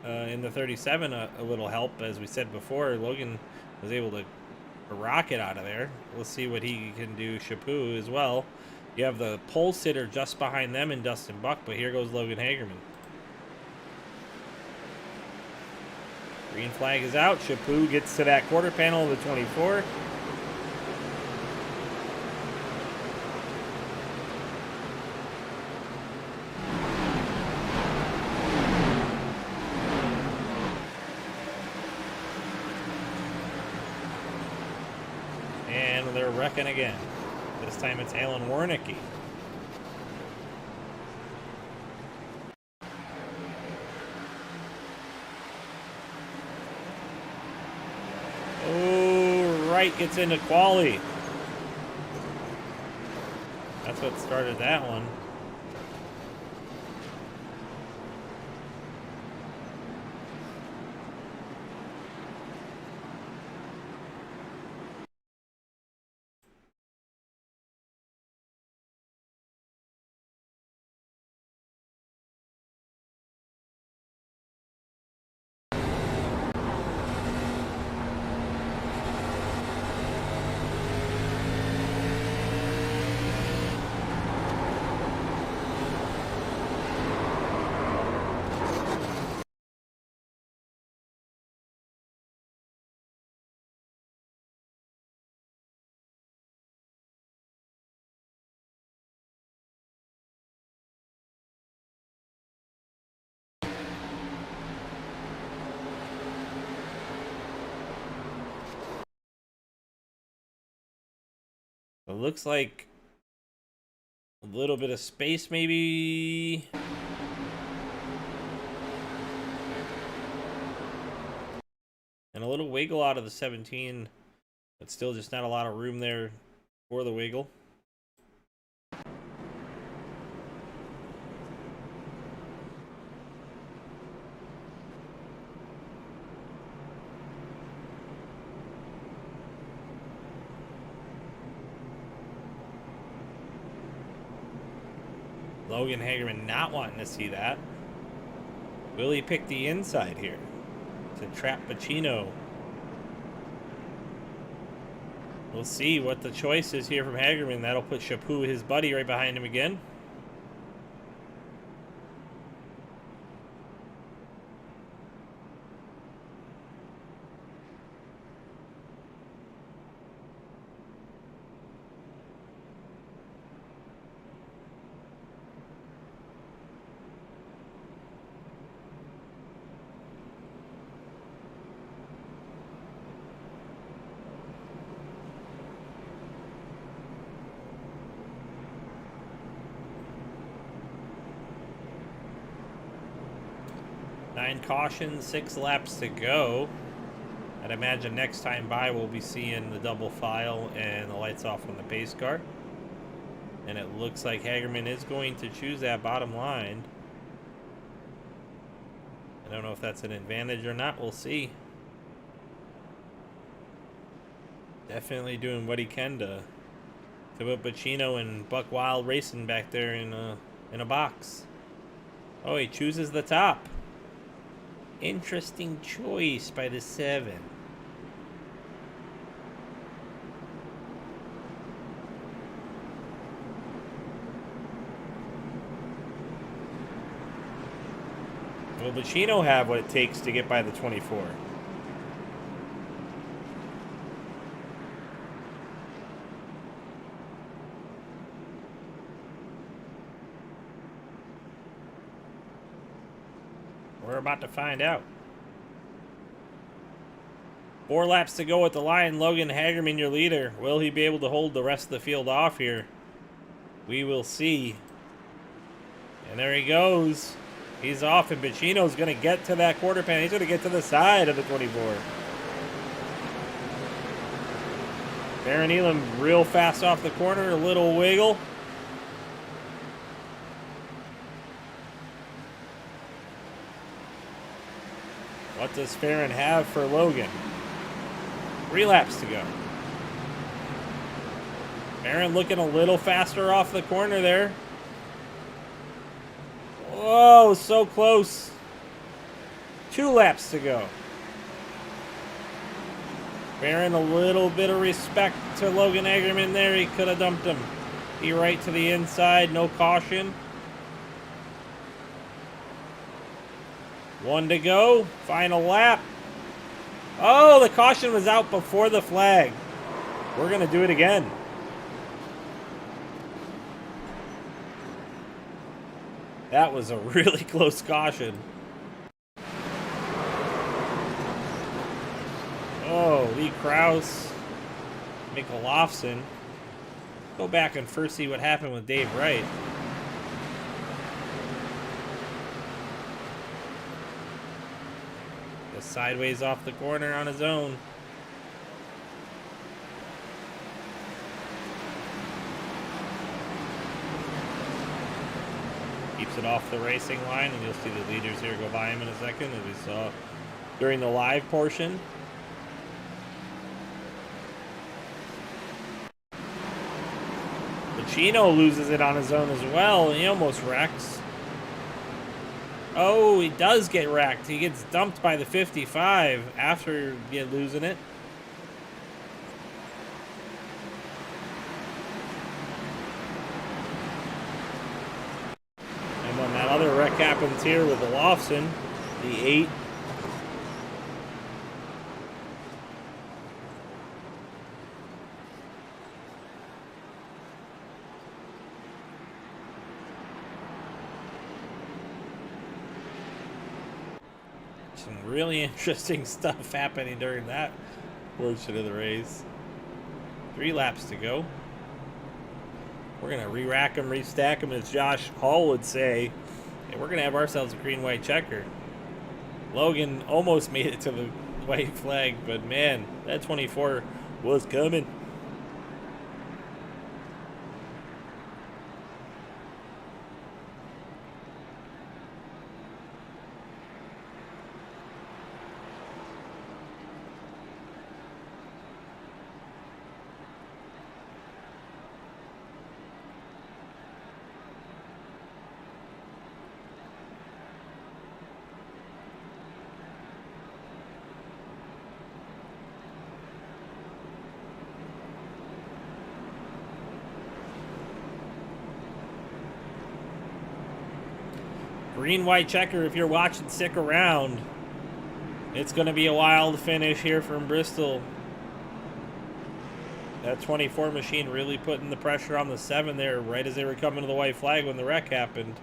in the 37 a little help. As we said before, Logan was able to rocket out of there. We'll see what he can do, Shapoo, as well. You have the pole sitter just behind them in Dustin Buck, but here goes Logan Hagerman. Green flag is out. Shapoo gets to that quarter panel of the 24. And they're wrecking again. This time it's Alan Warnicki. Wright gets into quali. That's what started that one. It looks like a little bit of space, maybe. And a little wiggle out of the 17, but still just not a lot of room there for the wiggle. Logan Hagerman not wanting to see that. Will he pick the inside here to trap Pacino? We'll see what the choice is here from Hagerman. That'll put Shapoo, his buddy, right behind him again. Nine cautions, 6 laps to go. I'd imagine next time by we'll be seeing the double file and the lights off on the pace car. And it looks like Hagerman is going to choose that bottom line. I don't know if that's an advantage or not. We'll see. Definitely doing what he can to put Pacino and Buck Wild racing back there in a box. Oh, he chooses the top. Interesting choice by the 7. Will Pacino have what it takes to get by the 24? We're about to find out. 4 laps to go at the line. Logan Hagerman, your leader. Will he be able to hold the rest of the field off here? We will see. And there he goes. He's off, and Pacino's going to get to that quarter panel. He's going to get to the side of the 24. Baron Elam real fast off the corner. A little wiggle. What does Farron have for Logan? 3 laps to go. Farron looking a little faster off the corner there. Whoa, so close. 2 laps to go. Farron a little bit of respect to Logan Hagerman there. He could have dumped him. He right to the inside, no caution. 1 to go, final lap. Oh, the caution was out before the flag. We're going to do it again. That was a really close caution. Oh, Lee Krause, Mikkel Lofson. Go back and first see what happened with Dave Wright. Sideways off the corner on his own. Keeps it off the racing line, and you'll see the leaders here go by him in a second, as we saw during the live portion. Chino loses it on his own as well, and he almost wrecks. Oh, he does get wrecked. He gets dumped by the 55 after losing it. And when that other wreck happens here with the Lofson, the 8. Some really interesting stuff happening during that portion of the race. 3 laps to go. We're going to re-rack them, restack them, as Josh Hall would say. And we're going to have ourselves a green-white checker. Logan almost made it to the white flag, but man, that 24 was coming. Green-white checker, if you're watching, stick around. It's going to be a wild finish here from Bristol. That 24 machine really putting the pressure on the 7 there right as they were coming to the white flag when the wreck happened.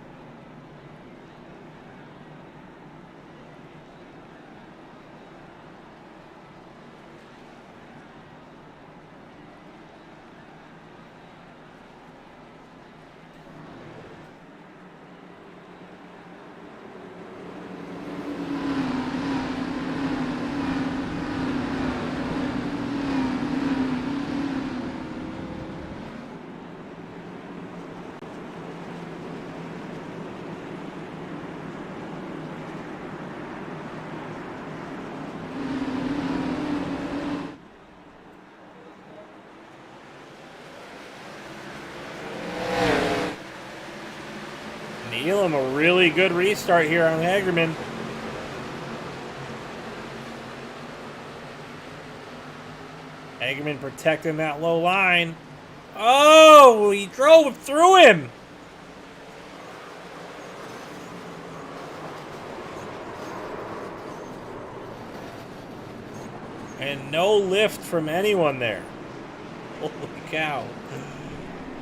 Elam, a really good restart here on Hagerman. Hagerman protecting that low line. Oh, he drove through him. And no lift from anyone there. Holy cow.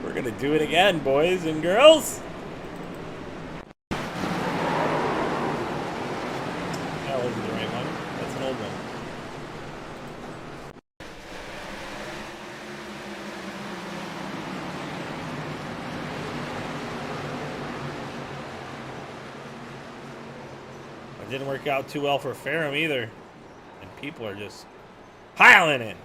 We're going to do it again, boys and girls. That wasn't the right one. That's an old one. It didn't work out too well for Ferrum either. And people are just piling in.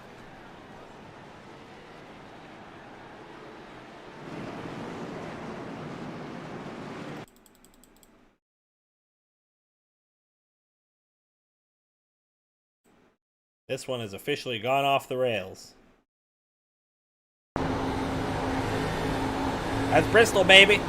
This one has officially gone off the rails. That's Bristol, baby.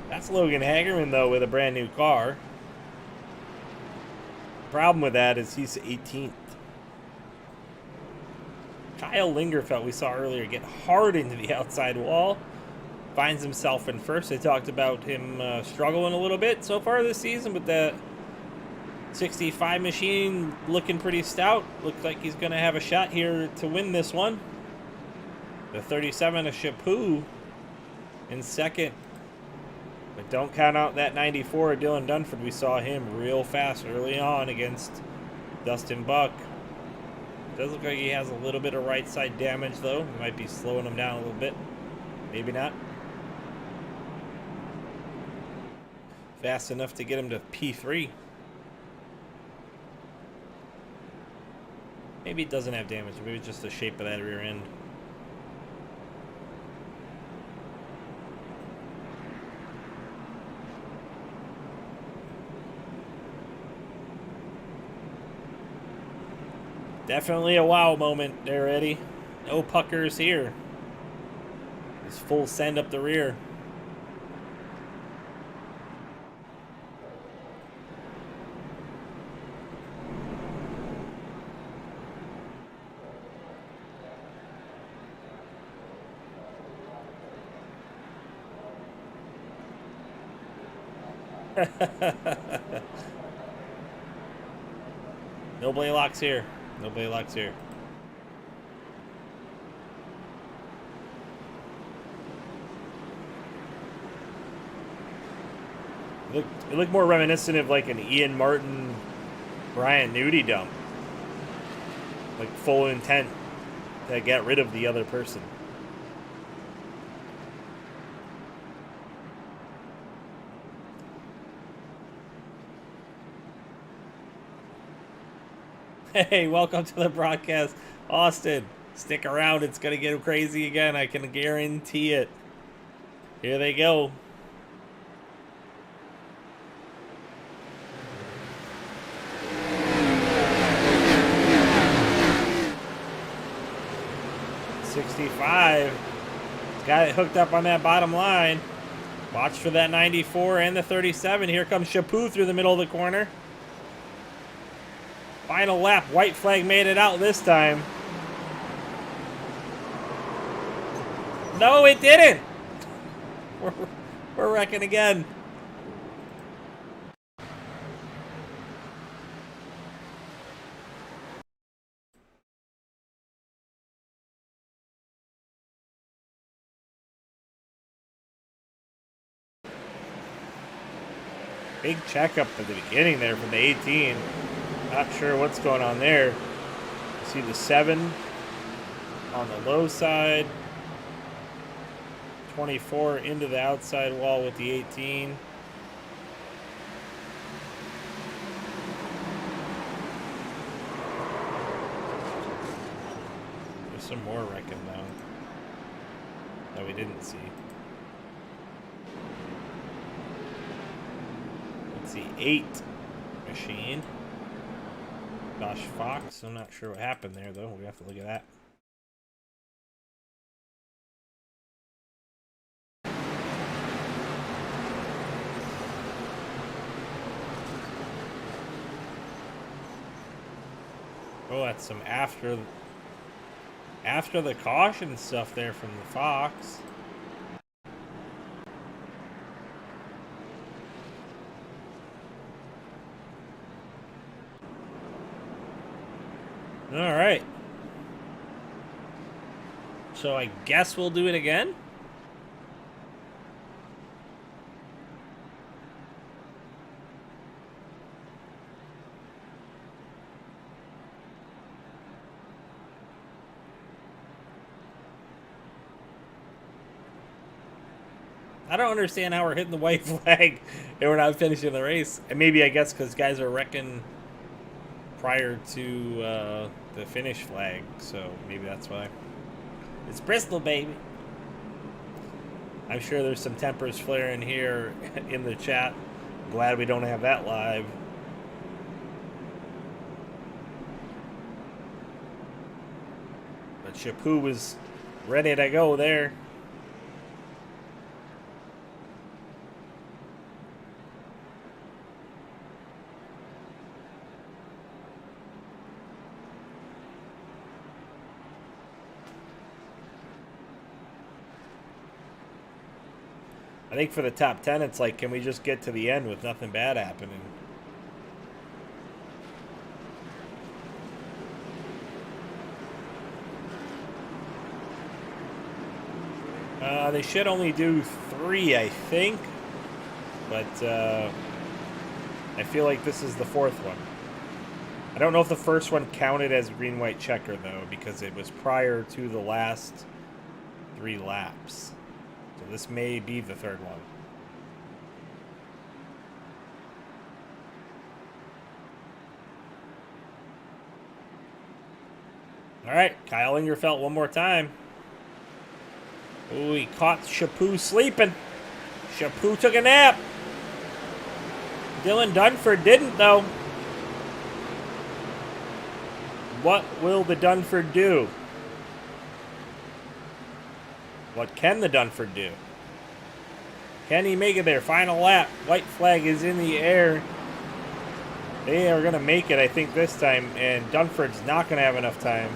That's Logan Hagerman, though, with a brand new car. Problem with that is he's 18th. Kyle Lingerfeld, we saw earlier, get hard into the outside wall. Finds himself in first. They talked about him struggling a little bit so far this season, but the 65 machine looking pretty stout. Looks like he's going to have a shot here to win this one. The 37 of Shapoo in second. But don't count out that 94 of Dylan Dunford. We saw him real fast early on against Dustin Buck. Does look like he has a little bit of right side damage, though. Might be slowing him down a little bit. Maybe not. Fast enough to get him to P3. Maybe it doesn't have damage. Maybe it's just the shape of that rear end. Definitely a wow moment there, Eddie. No puckers here. Just full send up the rear. No Blaylocks here. No Blaylocks here. It looked more reminiscent of like an Ian Martin, Brian Nudie dump. Like full intent to get rid of the other person. Hey, welcome to the broadcast, Austin. Stick around, it's gonna get crazy again, I can guarantee it. Here they go. '65. Got it hooked up on that bottom line. Watch for that 94 and the 37. Here comes Shapoo through the middle of the corner. Final lap. White flag made it out this time. No, it didn't. We're wrecking again. Big checkup at the beginning there from the 18. Not sure what's going on there. See the 7 on the low side. 24 into the outside wall with the 18. There's some more wrecking now that we didn't see. Let's see, 8 machine. Josh Fox. I'm not sure what happened there though. We have to look at that. Oh, that's some after the caution stuff there from the Fox. All right. So I guess we'll do it again. I don't understand how we're hitting the white flag and we're not finishing the race. And maybe I guess because guys are wrecking prior to the finish flag, so maybe that's why. It's Bristol, baby. I'm sure there's some tempers flaring here in the chat. Glad we don't have that live. But Shapoo was ready to go there. I think for the top 10, it's like, can we just get to the end with nothing bad happening? They should only do 3, I think. But I feel like this is the 4th one. I don't know if the first one counted as green-white checker, though, because it was prior to the last 3 laps. this may be the third one. All right, Kyle Ingerfeld one more time. Ooh, he caught Shapoo sleeping. Shapoo took a nap. Dylan Dunford didn't, though. What will the Dunford do? What can the Dunford do? Can he make it there? Final lap. White flag is in the air. They are going to make it, I think, this time. And Dunford's not going to have enough time.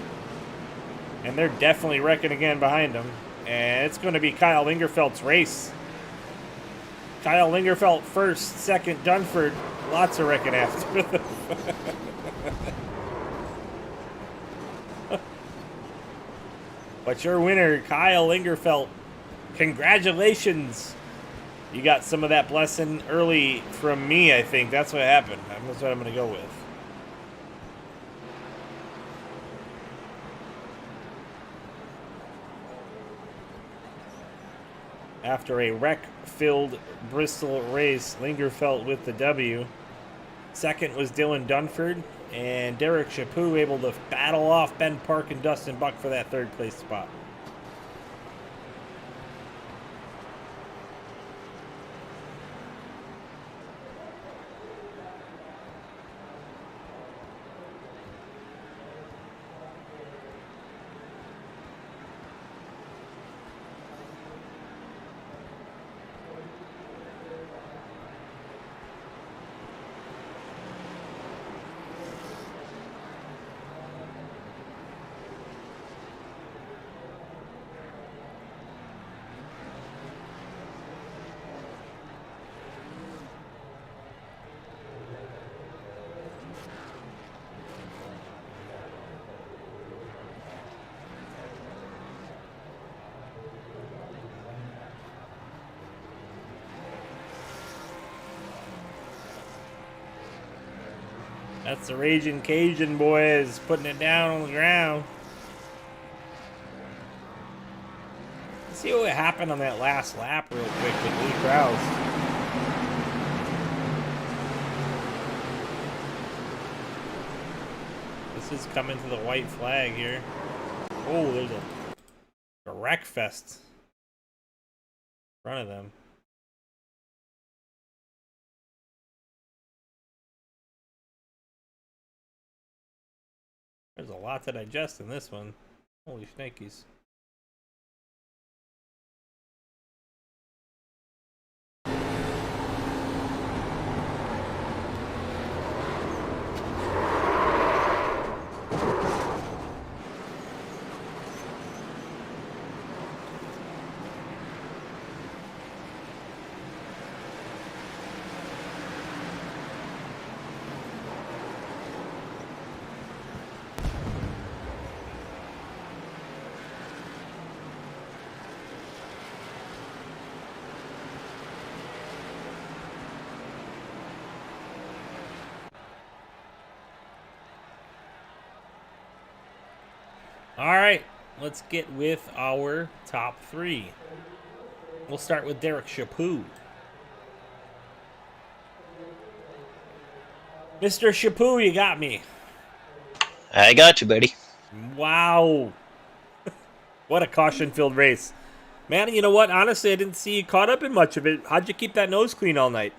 And they're definitely wrecking again behind him. And it's going to be Kyle Ingerfeld's race. Kyle Ingerfeld first, second Dunford. Lots of wrecking after them. But your winner, Kyle Ingerfeld. Congratulations. You got some of that blessing early from me, I think. That's what happened. That's what I'm going to go with. After a wreck-filled Bristol race, Lingerfeld with the W. Second was Dylan Dunford, and Derek Shapoo able to battle off Ben Park and Dustin Buck for that third place spot. That's the Raging Cajun boys putting it down on the ground. Let's see what happened on that last lap real quick with Lee Krause. This is coming to the white flag here. Oh, there's a wreck fest in front of them. There's a lot to digest in this one. Holy shnikes. All right, let's get with our top three. We'll start with Derek Shapoo. Mr. Shapoo, you got me. I got you, buddy. Wow. What a caution-filled race. Man, you know what? Honestly, I didn't see you caught up in much of it. How'd you keep that nose clean all night?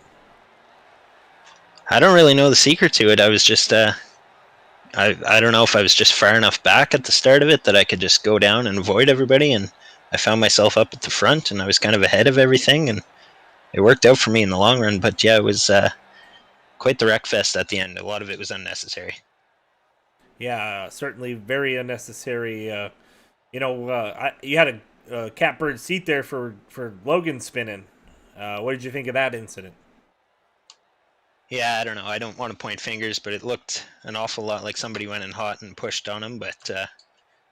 I don't really know the secret to it. I was just, I don't know if I was just far enough back at the start of it that I could just go down and avoid everybody, and I found myself up at the front, and I was kind of ahead of everything, and it worked out for me in the long run. But yeah, it was quite the wreck fest at the end. A lot of it was unnecessary. Yeah, certainly very unnecessary. You had a catbird seat there for Logan spinning. What did you think of that incident? Yeah, I don't know. I don't want to point fingers, but it looked an awful lot like somebody went in hot and pushed on him. But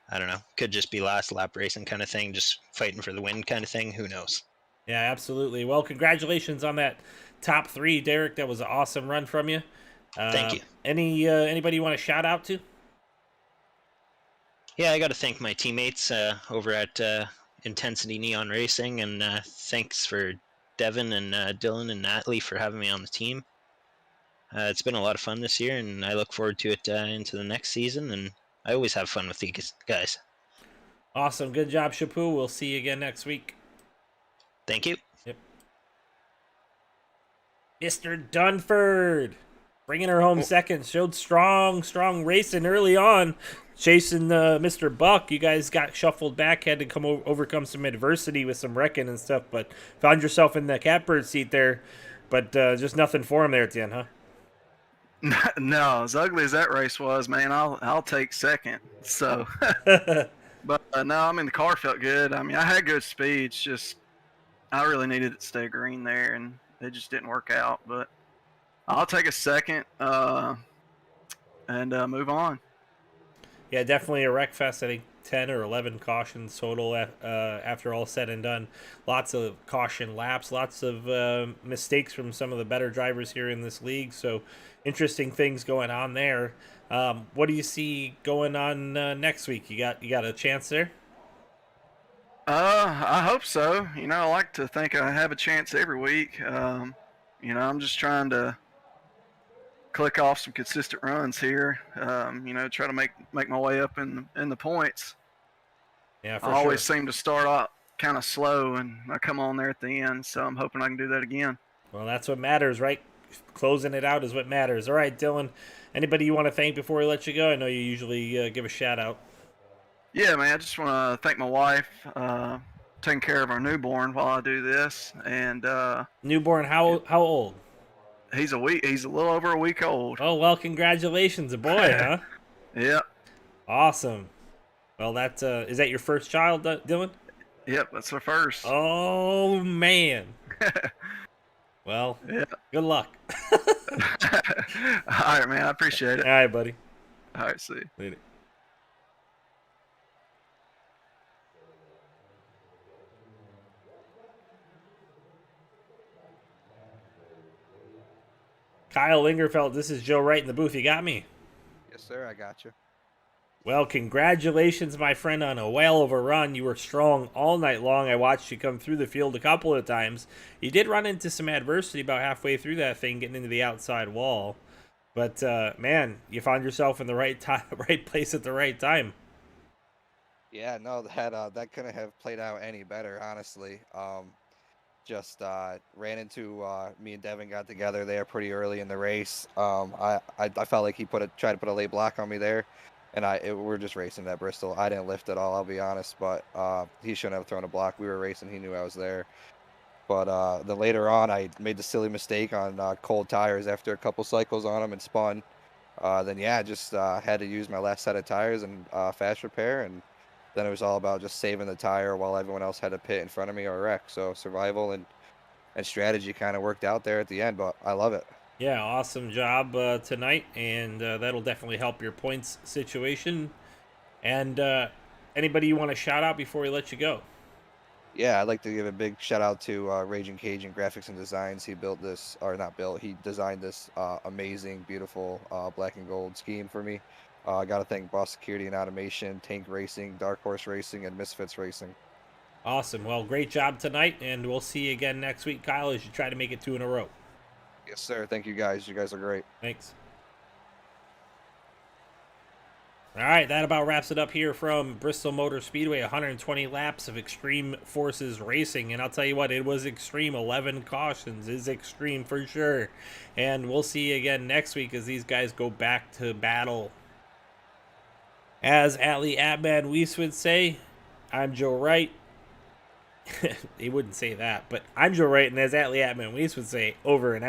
I don't know. Could just be last lap racing kind of thing, just fighting for the win kind of thing. Who knows? Yeah, absolutely. Well, congratulations on that top three, Derek. That was an awesome run from you. Thank you. Anybody you want to shout out to? Yeah, I got to thank my teammates over at Intensity Neon Racing, and thanks for Devin and Dylan and Natalie for having me on the team. It's been a lot of fun this year, and I look forward to it into the next season, and I always have fun with these guys. Awesome. Good job, Shapoo. We'll see you again next week. Thank you. Yep. Mr. Dunford, bringing her home second. Showed strong racing early on, chasing Mr. Buck. You guys got shuffled back, had to overcome some adversity with some wrecking and stuff, but found yourself in the catbird seat there. But just nothing for him there at the end, huh? No, as ugly as that race was, man, I'll take second. So, but no, I mean the car felt good. I mean I had good speed. It's just I really needed it to stay green there, and it just didn't work out. But I'll take a second and move on. Yeah, definitely a wreck fest. I think 10 or 11 cautions total after all said and done. Lots of caution laps, lots of mistakes from some of the better drivers here in this league. So interesting things going on there. What do you see going on next week? You got a chance there? I hope so. You know, I like to think I have a chance every week. You know, I'm just trying to click off some consistent runs here. You know, try to make my way up in the points. Yeah, I always seem to start out kind of slow, and I come on there at the end. So I'm hoping I can do that again. Well, that's what matters, right? Closing it out is what matters. All right, Dylan. Anybody you want to thank before we let you go? I know you usually give a shout out. Yeah, man. I just want to thank my wife, taking care of our newborn while I do this, and Newborn, how old? He's a little over a week old. Oh well, congratulations, a boy, huh? Yep. Awesome. Well, that is that your first child, Dylan? Yep, that's the first. Oh man. Well, yeah. Good luck. All right, man. I appreciate it. All right, buddy. All right, see you. Later. Kyle Lingerfeld, this is Joe Wright in the booth. You got me? Yes, sir. I got you. Well, congratulations, my friend, on a whale of a run. You were strong all night long. I watched you come through the field a couple of times. You did run into some adversity about halfway through that thing, getting into the outside wall. But, man, you found yourself in the right place at the right time. Yeah, no, that couldn't have played out any better, honestly. Just ran into me and Devin got together there pretty early in the race. I felt like he tried to put a late block on me there. And we're just racing at Bristol. I didn't lift at all, I'll be honest, but he shouldn't have thrown a block. We were racing. He knew I was there. But then later on, I made the silly mistake on cold tires after a couple cycles on them and spun. Then, yeah, just had to use my last set of tires and fast repair. And then it was all about just saving the tire while everyone else had to pit in front of me or wreck. So survival and strategy kind of worked out there at the end, but I love it. Yeah, awesome job tonight, and that'll definitely help your points situation. And anybody you want to shout out before we let you go? Yeah, I'd like to give a big shout out to Raging Cajun Graphics and Designs. He he designed this amazing, beautiful black and gold scheme for me. I got to thank Boss Security and Automation, Tank Racing, Dark Horse Racing, and Misfits Racing. Awesome. Well, great job tonight, and we'll see you again next week, Kyle, as you try to make it 2 in a row. Yes, sir. Thank you, guys. You guys are great. Thanks. All right, that about wraps it up here from Bristol Motor Speedway. 120 laps of Extreme Forces racing, and I'll tell you what, it was extreme. 11 cautions is extreme for sure. And we'll see you again next week as these guys go back to battle. As Ali Abman Weiss would say, I'm Joe Wright. He wouldn't say that, but I'm Joe Wright, and as Ali Abman Weiss would say, over and out.